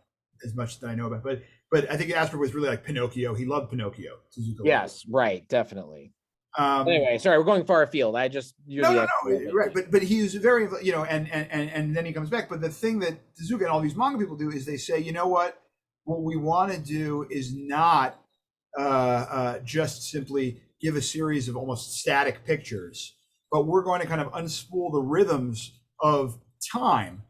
as much that I know about, but I think Astro was really like Pinocchio. He loved Pinocchio. Yes, right, definitely. Anyway, sorry, we're going far afield. I just no, right, but he's very, and then he comes back. But the thing that Tezuka and all these manga people do is they say, what we want to do is not just simply give a series of almost static pictures, but we're going to kind of unspool the rhythms of time,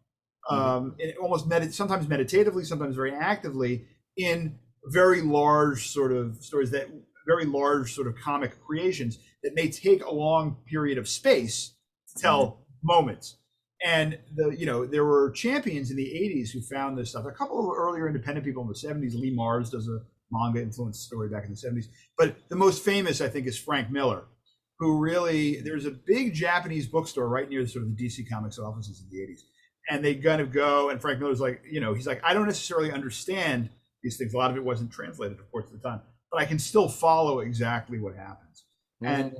almost sometimes meditatively, sometimes very actively, in very large sort of stories, that very large sort of comic creations that may take a long period of space to tell moments. And there were champions in the 80s who found this stuff. A couple of earlier independent people in the 70s, Lee Mars does a manga influenced story back in the 70s. But the most famous, I think, is Frank Miller, who really, there's a big Japanese bookstore right near sort of the DC Comics offices in the 80s. And they kind of go, and Frank Miller's like, he's like, I don't necessarily understand these things. A lot of it wasn't translated, of course, at the time, but I can still follow exactly what happens. And,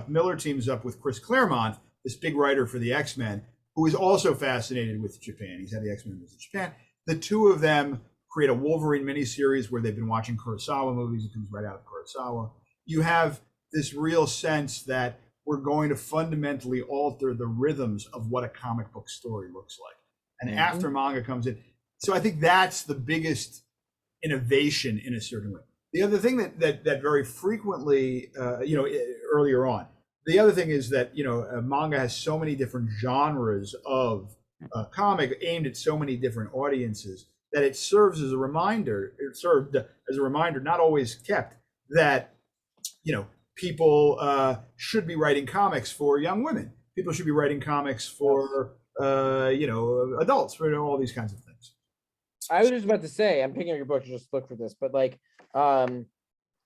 Miller teams up with Chris Claremont, this big writer for the X-Men, who is also fascinated with Japan. He's had the X-Men movies in Japan. The two of them create a Wolverine miniseries where they've been watching Kurosawa movies. It comes right out of Kurosawa. You have this real sense that we're going to fundamentally alter the rhythms of what a comic book story looks like. And after manga comes in. So I think that's the biggest innovation in a certain way. The other thing that very frequently, earlier on, the other thing is that, manga has so many different genres of comic aimed at so many different audiences that it serves as a reminder. It served as a reminder, not always kept, that people should be writing comics for young women. People should be writing comics for adults, for all these kinds of things. I was just about to say, I'm picking up your book to just look for this, but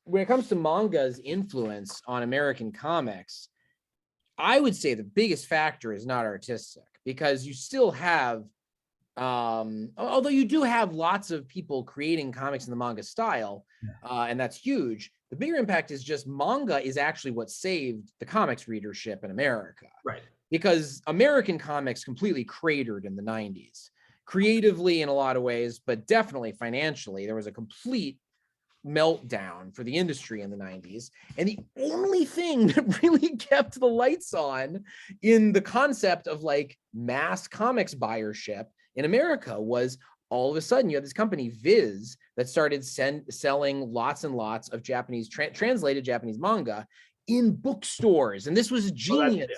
when it comes to manga's influence on American comics, I would say the biggest factor is not artistic, because you still have, although you do have lots of people creating comics in the manga style, and that's huge. The bigger impact is just manga is actually what saved the comics readership in America. Right. Because American comics completely cratered in the 90s, creatively in a lot of ways, but definitely financially. There was a complete meltdown for the industry in the 90s. And the only thing that really kept the lights on in the concept of mass comics buyership in America was all of a sudden you had this company, Viz, that started selling lots and lots of Japanese, translated Japanese manga in bookstores. And this was genius.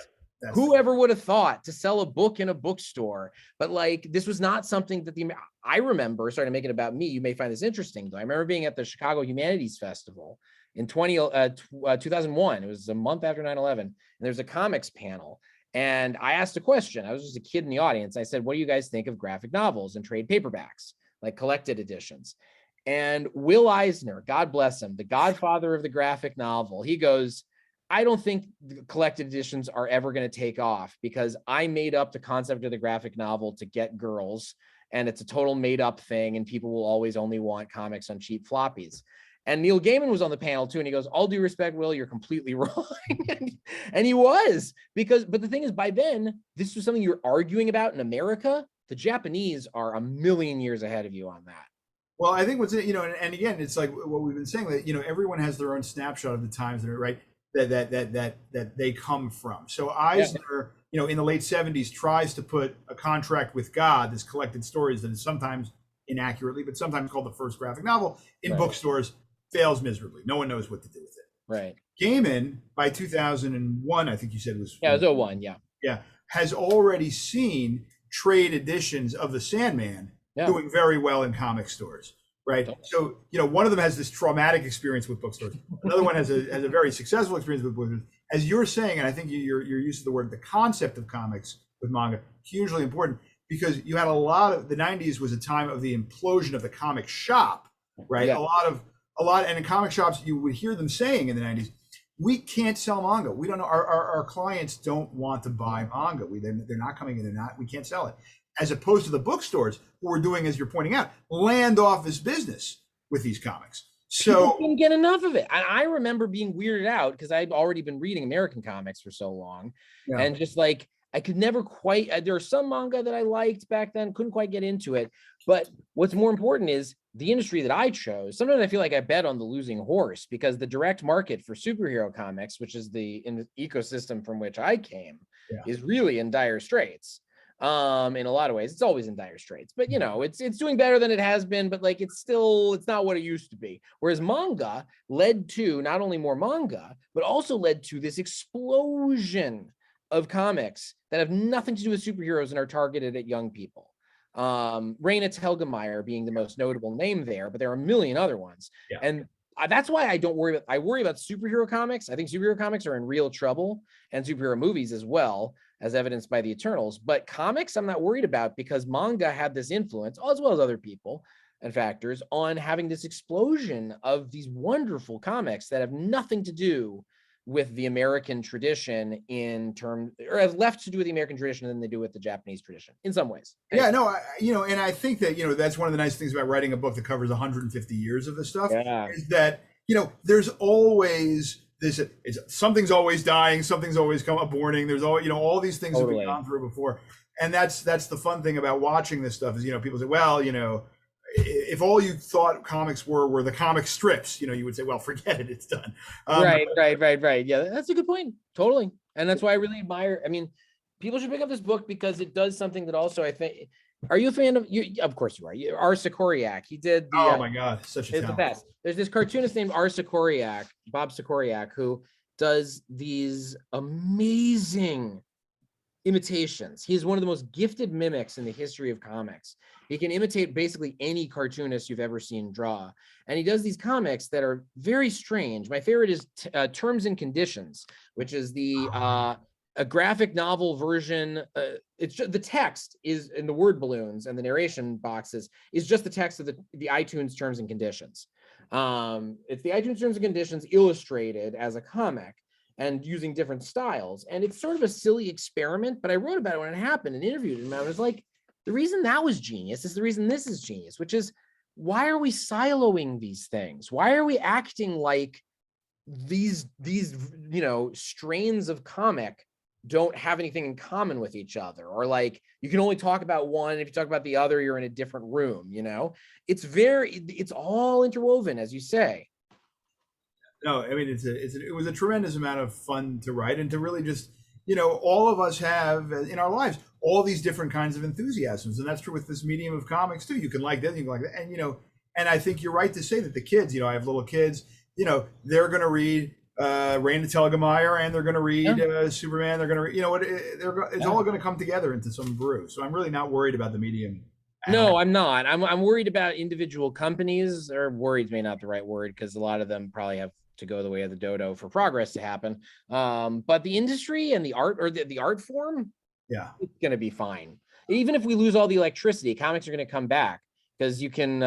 Whoever would have thought to sell a book in a bookstore? But this was not something that I remember starting making about me. You may find this interesting, though. I remember being at the Chicago Humanities Festival in 2001. It was a month after 9/11, and there's a comics panel. And I asked a question. I was just a kid in the audience. I said, what do you guys think of graphic novels and trade paperbacks, collected editions? And Will Eisner, God bless him, the godfather of the graphic novel, he goes, I don't think the collected editions are ever going to take off, because I made up the concept of the graphic novel to get girls, and it's a total made up thing, and people will always only want comics on cheap floppies. And Neil Gaiman was on the panel too, and he goes, all due respect, Will, you're completely wrong. And he was, but the thing is, by then, this was something you're arguing about in America. The Japanese are a million years ahead of you on that. Well, I think and again, it's like what we've been saying, that, everyone has their own snapshot of the times that are right. That they come from. So Eisner, in the late 70s, tries to put A Contract with God, this collected stories that is sometimes inaccurately, but sometimes called the first graphic novel, in bookstores, fails miserably. No one knows what to do with it. Right. Gaiman, by 2001, I think you said it was. Yeah, it was 01, yeah. Yeah, has already seen trade editions of The Sandman doing very well in comic stores. Right. So, one of them has this traumatic experience with bookstores. Another one has a very successful experience with bookstores. As you're saying, and I think your use of the word, the concept of comics with manga, hugely important, because you had the 90s was a time of the implosion of the comic shop, right? Yeah. And in comic shops, you would hear them saying in the 90s, we can't sell manga. We don't know, our clients don't want to buy manga. They're not coming in, we can't sell it. As opposed to the bookstores, who are doing, as you're pointing out, land office business with these comics. So people didn't get enough of it. And I remember being weirded out because I'd already been reading American comics for so long. Yeah. And just I could never quite, there was some manga that I liked back then, couldn't quite get into it. But what's more important is the industry that I chose. Sometimes I feel like I bet on the losing horse, because the direct market for superhero comics, which is the ecosystem from which I came, is really in dire straits. In a lot of ways. It's always in dire straits, but it's doing better than it has been, but it's not what it used to be. Whereas manga led to not only more manga, but also led to this explosion of comics that have nothing to do with superheroes and are targeted at young people. Raina Telgemeier being the most notable name there, but there are a million other ones. Yeah. And that's why I worry about superhero comics. I think superhero comics are in real trouble, and superhero movies as well, as evidenced by the Eternals. But comics, I'm not worried about, because manga had this influence, as well as other people, and factors on having this explosion of these wonderful comics that have nothing to do with the American tradition in terms, or have left to do with the American tradition than they do with the Japanese tradition in some ways. Yeah, no, and I think that, that's one of the nice things about writing a book that covers 150 years of this stuff, Yeah. is that, there's always this, something's always dying, something's always come up warning. There's all, all these things that we've gone through before. And that's the fun thing about watching this stuff is, people say, well, if all you thought comics were the comic strips, you would say, well, forget it, it's done. Right. Yeah, that's a good point. Totally. And that's why I really admire, I mean, people should pick up this book because it does something that also I think, are you a fan of, of course you are, R. Sikoriak. He did the, oh my God, such a the talent. best. There's this cartoonist named R. Sikoriak, Bob Sikoriak, who does these amazing imitations. He's one of the most gifted mimics in the history of comics. He can imitate basically any cartoonist you've ever seen draw. And he does these comics that are very strange. My favorite is Terms and Conditions, which is a graphic novel version. It's just, the text is in the word balloons and the narration boxes is just the text of the iTunes Terms and Conditions. It's the iTunes Terms and Conditions illustrated as a comic and using different styles. And it's sort of a silly experiment, but I wrote about it when it happened and interviewed him. I was like, the reason that was genius is the reason this is genius, which is, why are we siloing these things? Why are we acting like these strains of comic don't have anything in common with each other? Or like, you can only talk about one. If you talk about the other, you're in a different room, it's all interwoven, as you say. No, I mean, it was a tremendous amount of fun to write and to really just, all of us have in our lives all these different kinds of enthusiasms, and that's true with this medium of comics too. You can like this, you can like that, and I think you're right to say that the kids, I have little kids, they're going to read Raina Telgemeier and they're going to read Superman. They're going to, it's all going to come together into some brew. So I'm really not worried about the medium. No, I'm not. I'm worried about individual companies, or worried may not the right word, because a lot of them probably have to go the way of the dodo for progress to happen. But the industry and the art, or the art form, it's going to be fine. Even if we lose all the electricity, comics are going to come back, because you can,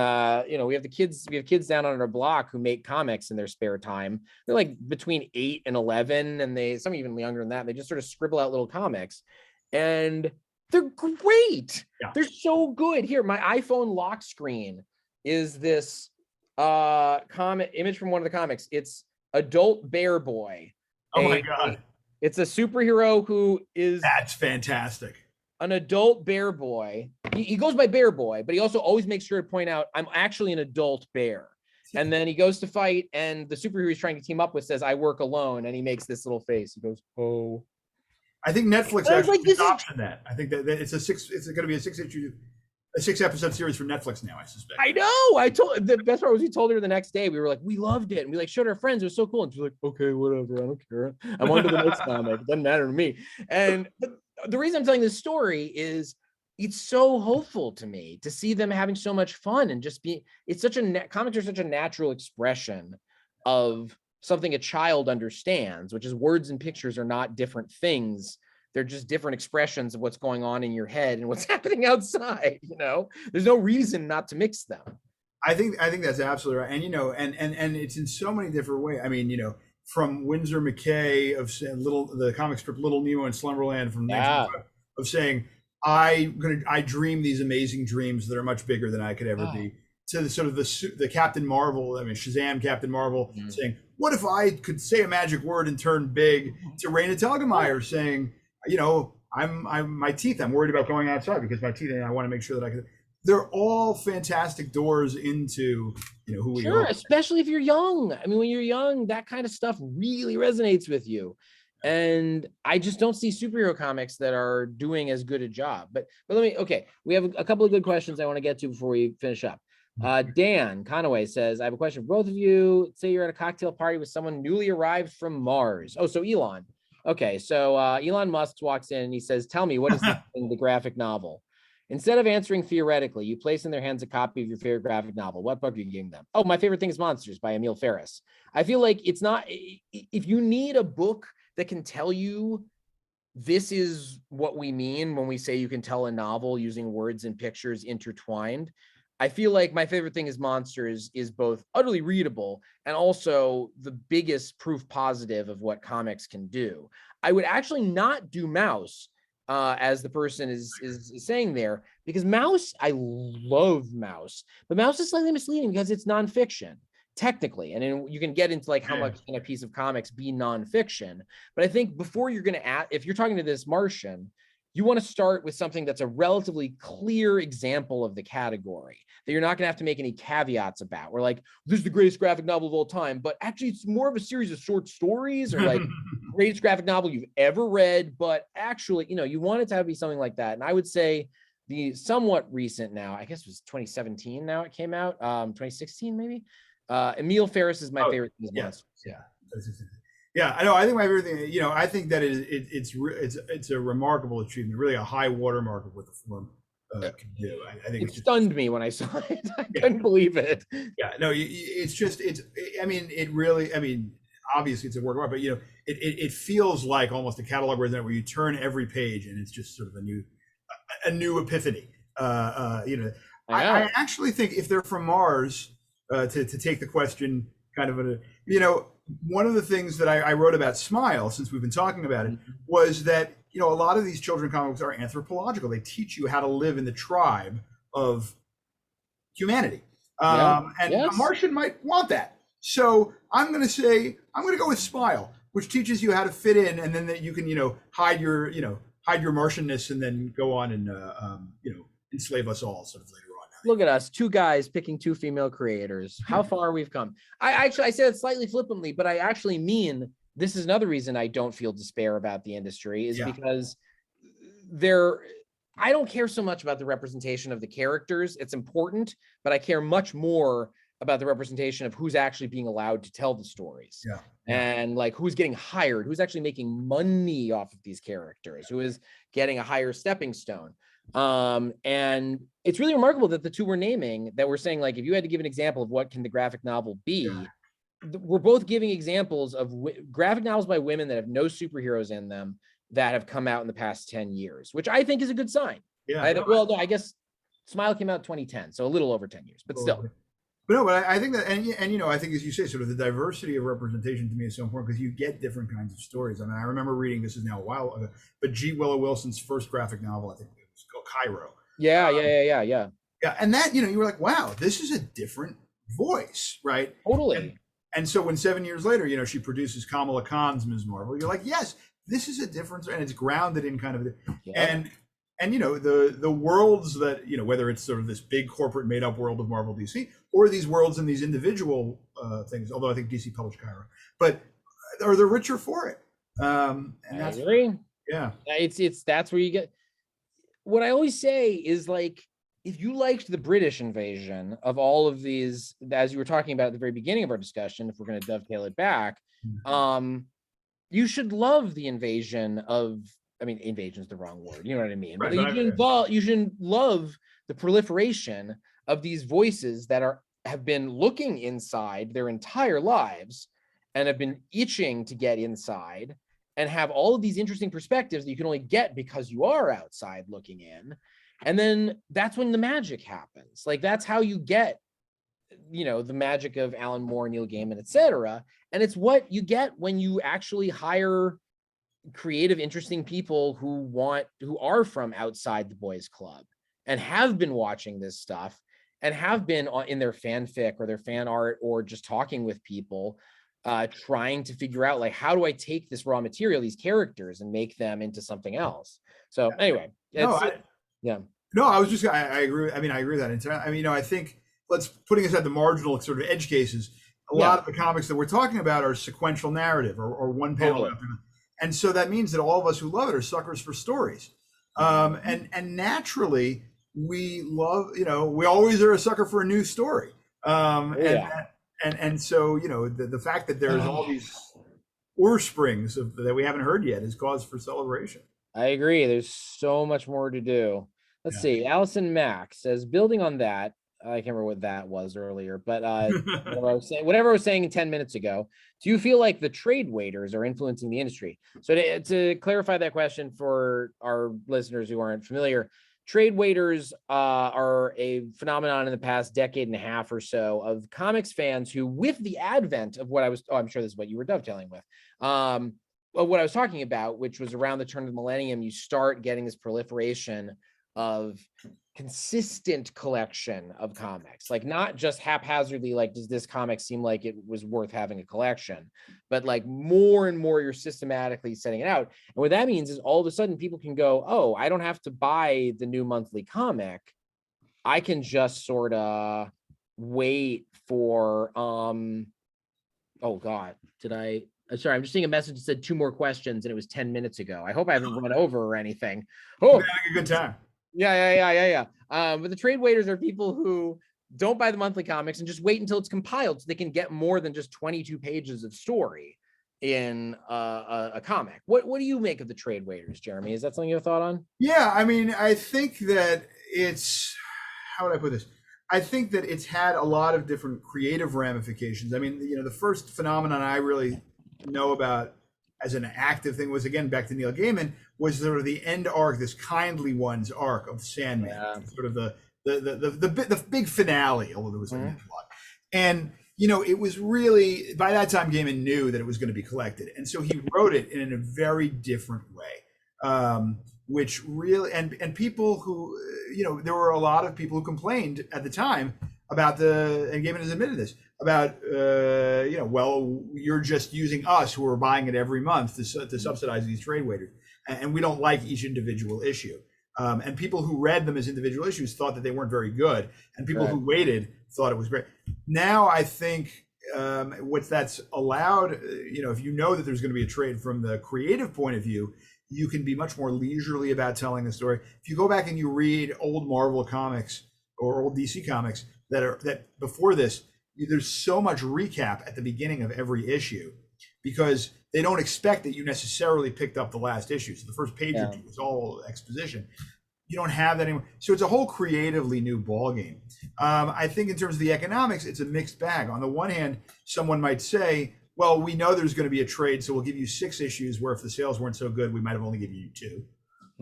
we have kids down on our block who make comics in their spare time. They're like between 8 and 11, and some even younger than that. They just sort of scribble out little comics, and they're great. Yeah. They're so good. Here, my iPhone lock screen is this comic image from one of the comics. It's Adult Bear Boy. Oh my God. It's a superhero who is... That's fantastic. An adult bear boy. He goes by Bear Boy, but he also always makes sure to point out, I'm actually an adult bear. And then he goes to fight, and the superhero he's trying to team up with says, I work alone. And he makes this little face. He goes, oh. I think Netflix actually optioned that. I think that it's going to be a 6-episode series for Netflix now, I suspect. I know. The best part was we told her the next day. We were like, we loved it. And we showed our friends. It was so cool. And she's like, okay, whatever. I don't care. I'm on to the next comic. It doesn't matter to me. And the reason I'm telling this story is it's so hopeful to me to see them having so much fun and just comics are such a natural expression of something a child understands, which is words and pictures are not different things. They're just different expressions of what's going on in your head and what's happening outside. There's no reason not to mix them. I think that's absolutely right. And and it's in so many different ways. I mean, from Winsor McKay of the comic strip Little Nemo in Slumberland from 1925, of saying, I dream these amazing dreams that are much bigger than I could ever be, to the sort of the Captain Marvel, Shazam Captain Marvel, saying, what if I could say a magic word and turn big, to Raina Telgemeier saying, I'm my teeth, I'm worried about going outside because my teeth, and I want to make sure that I can. They're all fantastic doors into who we are. Especially if you're young. I mean, when you're young, that kind of stuff really resonates with you. And I just don't see superhero comics that are doing as good a job. But we have a couple of good questions I want to get to before we finish up. Dan Conaway says, I have a question for both of you. Say you're at a cocktail party with someone newly arrived from Mars. Oh, so Elon. Okay, so Elon Musk walks in and he says, tell me, what is the graphic novel? Instead of answering theoretically, you place in their hands a copy of your favorite graphic novel. What book are you giving them? Oh, My Favorite Thing is Monsters by Emil Ferris. I feel like it's not, if you need a book that can tell you this is what we mean when we say you can tell a novel using words and pictures intertwined, I feel like My Favorite Thing is Monsters is both utterly readable and also the biggest proof positive of what comics can do. I would actually not do Mouse, as the person is saying there, because Mouse, I love Mouse, but Mouse is slightly misleading because it's nonfiction technically, and then you can get into like how much can a piece of comics be nonfiction. But I think before you're going to add, if you're talking to this Martian, you want to start with something that's a relatively clear example of the category that you're not going to have to make any caveats about. We're like, this is the greatest graphic novel of all time, but actually it's more of a series of short stories, or like greatest graphic novel you've ever read. But actually, you know, you want it to be something like that. And I would say the somewhat recent now, I guess it was 2017 now it came out, 2016 maybe. Emil Ferris is My Favorite Thing is Monsters. Yeah. Yeah, I know. I think my favorite thing, you know, I think that it's a remarkable achievement, really a high watermark of what the form can do. I think it stunned me when I saw it. I couldn't believe it. Yeah, no, it's just I mean, it really. I mean, obviously it's a work of art, but you know, it feels like almost a catalog where you turn every page and it's just sort of a new epiphany. You know, I actually think if they're from Mars, to take the question kind of you know. One of the things that I wrote about Smile, since we've been talking about it, was that, you know, a lot of these children comics are anthropological. They teach you how to live in the tribe of humanity. And a Martian might want that. So I'm going to go with Smile, which teaches you how to fit in, and then that you can, you know, hide your Martianness and then go on and, you know, enslave us all sort of later. Look at us, two guys picking two female creators. How far we've come. I said it slightly flippantly, but I actually mean this is another reason I don't feel despair about the industry is because I don't care so much about the representation of the characters. It's important, but I care much more about the representation of who's actually being allowed to tell the stories. And like who's getting hired, who's actually making money off of these characters, who is getting a higher stepping stone. And it's really remarkable that the two we're naming, that we're saying, like, if you had to give an example of what can the graphic novel be, we're both giving examples of graphic novels by women that have no superheroes in them that have come out in the past 10 years, which I think is a good sign. I guess Smile came out 2010, so a little over 10 years, but still. But I think that, and you know, I think as you say, sort of the diversity of representation to me is so important because you get different kinds of stories. I mean, I remember reading, this is now a while ago, but G. Willow Wilson's first graphic novel, I think it was called Cairo. Yeah. And that, you know, you were like, wow, this is a different voice, right? Totally. And so when 7 years later, you know, she produces Kamala Khan's Ms. Marvel, you're like, yes, this is a difference, and it's grounded in kind of, and you know, the worlds that, you know, whether it's sort of this big corporate made up world of Marvel DC or these worlds and these individual things, although I think DC published Cairo, but are the richer for it. And I agree. Yeah. That's where you get, what I always say is, like, if you liked the British invasion of all of these, as you were talking about at the very beginning of our discussion, if we're going to dovetail it back, you should love the invasion of, I mean, invasion is the wrong word, you know what I mean? Right, but you should love the proliferation of these voices that have been looking inside their entire lives and have been itching to get inside and have all of these interesting perspectives that you can only get because you are outside looking in. And then that's when the magic happens. Like, that's how you get, you know, the magic of Alan Moore, Neil Gaiman, etc. And it's what you get when you actually hire creative, interesting people who are from outside the boys club and have been watching this stuff and have been in their fanfic or their fan art or just talking with people, trying to figure out, like, how do I take this raw material, these characters, and make them into something else? So anyway, I was just, I agree. I mean, I agree with that. I mean, you know, I think putting aside the marginal sort of edge cases, a lot of the comics that we're talking about are sequential narrative or one panel after another. And so that means that all of us who love it are suckers for stories. And naturally we love, you know, we always are a sucker for a new story. And so, you know, the fact that there's all these springs that we haven't heard yet is cause for celebration. I agree. There's so much more to do. Let's see. Allison Mack says, building on that, I can't remember what that was earlier, but whatever I was saying 10 minutes ago, do you feel like the trade waiters are influencing the industry? So to clarify that question for our listeners who aren't familiar, trade waiters are a phenomenon in the past decade and a half or so of comics fans who, with the advent of what I'm sure this is what you were dovetailing with, what I was talking about, which was around the turn of the millennium, you start getting this proliferation of consistent collection of comics, like not just haphazardly, like, does this comic seem like it was worth having a collection, but like more and more you're systematically setting it out. And what that means is all of a sudden people can go, oh, I don't have to buy the new monthly comic. I can just sort of wait for, oh God, sorry, I'm just seeing a message that said 2 more questions and it was 10 minutes ago. I hope I haven't run over or anything. Oh, having a good time. Yeah. But the trade waiters are people who don't buy the monthly comics and just wait until it's compiled so they can get more than just 22 pages of story in a comic. What do you make of the trade waiters, Jeremy? Is that something you have thought on? Yeah, I mean, I think that it's, how would I put this? I think that it's had a lot of different creative ramifications. I mean, the first phenomenon I really know about as an active thing was, again, back to Neil Gaiman, was sort of the end arc, this Kindly One's arc of Sandman, sort of the big finale, although there was like a lot. And it was really, by that time Gaiman knew that it was going to be collected, and so he wrote it in a very different way, which really, and people who, there were a lot of people who complained at the time about and Gaiman has admitted this, about well, you're just using us who are buying it every month to subsidize these trade waiters, and we don't like each individual issue. And people who read them as individual issues thought that they weren't very good, and people who waited thought it was great. Now I think what that's allowed, if you know that there's going to be a trade from the creative point of view, you can be much more leisurely about telling the story. If you go back and you read old Marvel comics or old DC comics that before this, there's so much recap at the beginning of every issue because they don't expect that you necessarily picked up the last issue. So the first page or two is all exposition. You don't have that anymore. So it's a whole creatively new ballgame. I think in terms of the economics, it's a mixed bag. On the one hand, someone might say, well, we know there's going to be a trade, so we'll give you 6 issues where if the sales weren't so good, we might have only given you 2.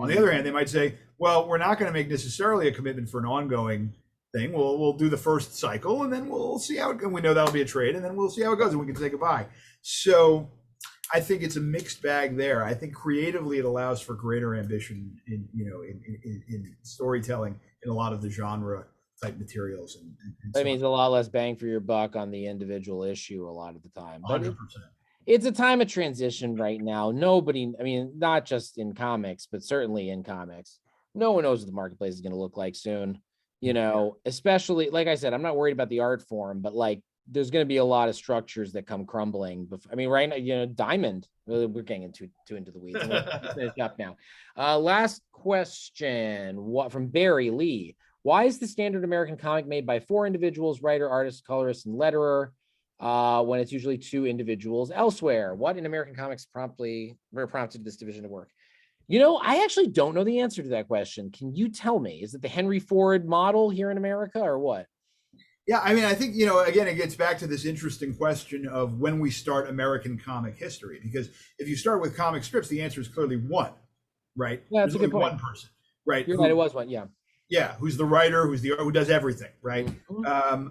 On the other hand, they might say, well, we're not going to make necessarily a commitment for an ongoing thing. We'll do the first cycle and then we'll see how it goes. And we know that'll be a trade and then we'll see how it goes and we can say goodbye. So I think it's a mixed bag there. I think creatively it allows for greater ambition in storytelling in a lot of the genre type materials. And that means a lot less bang for your buck on the individual issue a lot of the time. But 100%. It's a time of transition right now. Nobody, I mean, not just in comics, but certainly in comics, no one knows what the marketplace is going to look like soon. Especially, like I said, I'm not worried about the art form, but like there's going to be a lot of structures that come crumbling. I mean, right now, Diamond, we're getting too into the weeds. We'll finish up now. Last question, what from Barry Lee. Why is the standard American comic made by 4 individuals, writer, artist, colorist, and letterer, when it's usually 2 individuals elsewhere? What in American comics prompted this division to work? I actually don't know the answer to that question. Can you tell me? Is it the Henry Ford model here in America or what? Yeah, I mean, I think, again, it gets back to this interesting question of when we start American comic history. Because if you start with comic strips, the answer is clearly 1, right? Yeah, that's a good point. 1 person, right? You're right, it was 1, yeah. Yeah, who's the writer, who does everything, right? Mm-hmm.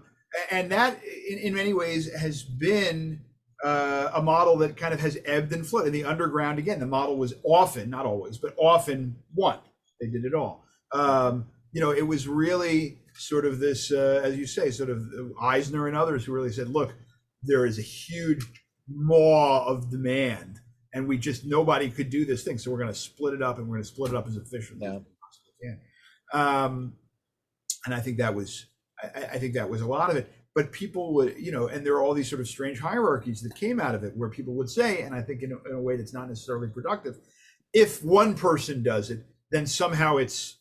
And that, in many ways, has been a model that kind of has ebbed and flowed. In the underground, again, the model was often, not always, but often 1. They did it all. It was really sort of this, as you say, sort of Eisner and others who really said, look, there is a huge maw of demand, and nobody could do this thing, so we're going to split it up, and we're going to split it up as efficiently as we possibly can. And I think that was a lot of it. But people would, and there are all these sort of strange hierarchies that came out of it where people would say, and I think in a way that's not necessarily productive, if 1 person does it, then somehow it's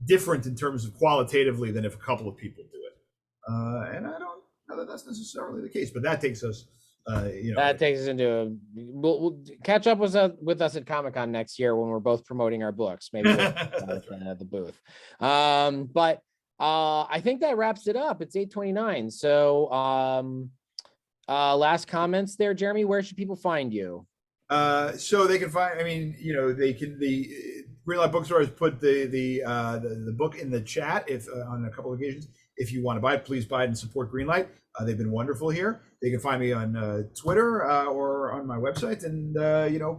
different in terms of qualitatively than if a couple of people do it. And I don't know that that's necessarily the case, but that takes us, That takes us into, we'll catch up with us at Comic-Con next year when we're both promoting our books. Maybe we'll at the booth. But I think that wraps it up. It's 8:29. So last comments there, Jeremy. Where should people find you? So they can find, Greenlight Bookstore has put the book in the chat if on a couple of occasions. If you want to buy it, please buy it and support Greenlight. They've been wonderful here. They can find me on Twitter or on my website, and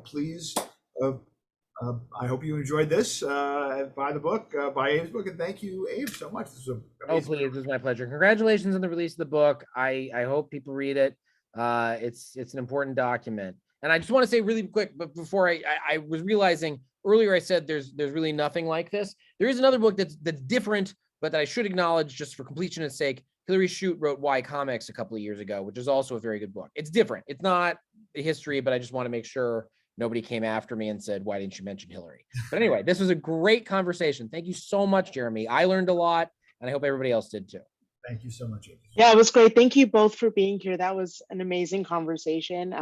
please. I hope you enjoyed this. Buy the book, buy Abe's book, and thank you, Abe, so much. This was Oh, please, it was my pleasure. Congratulations on the release of the book. I hope people read it. It's an important document. And I just want to say really quick, but before I was realizing earlier, I said there's really nothing like this. There is another book that's different, but that I should acknowledge just for completion's sake. Hilary Shute wrote Why Comics a couple of years ago, which is also a very good book. It's different. It's not a history, but I just want to make sure nobody came after me and said, why didn't you mention Hillary? But anyway, this was a great conversation. Thank you so much, Jeremy. I learned a lot, and I hope everybody else did too. Thank you so much, Abe. Yeah, it was great. Thank you both for being here. That was an amazing conversation.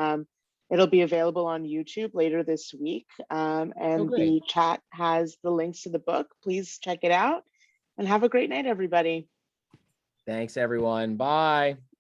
It'll be available on YouTube later this week. And the chat has the links to the book. Please check it out and have a great night, everybody. Thanks, everyone. Bye.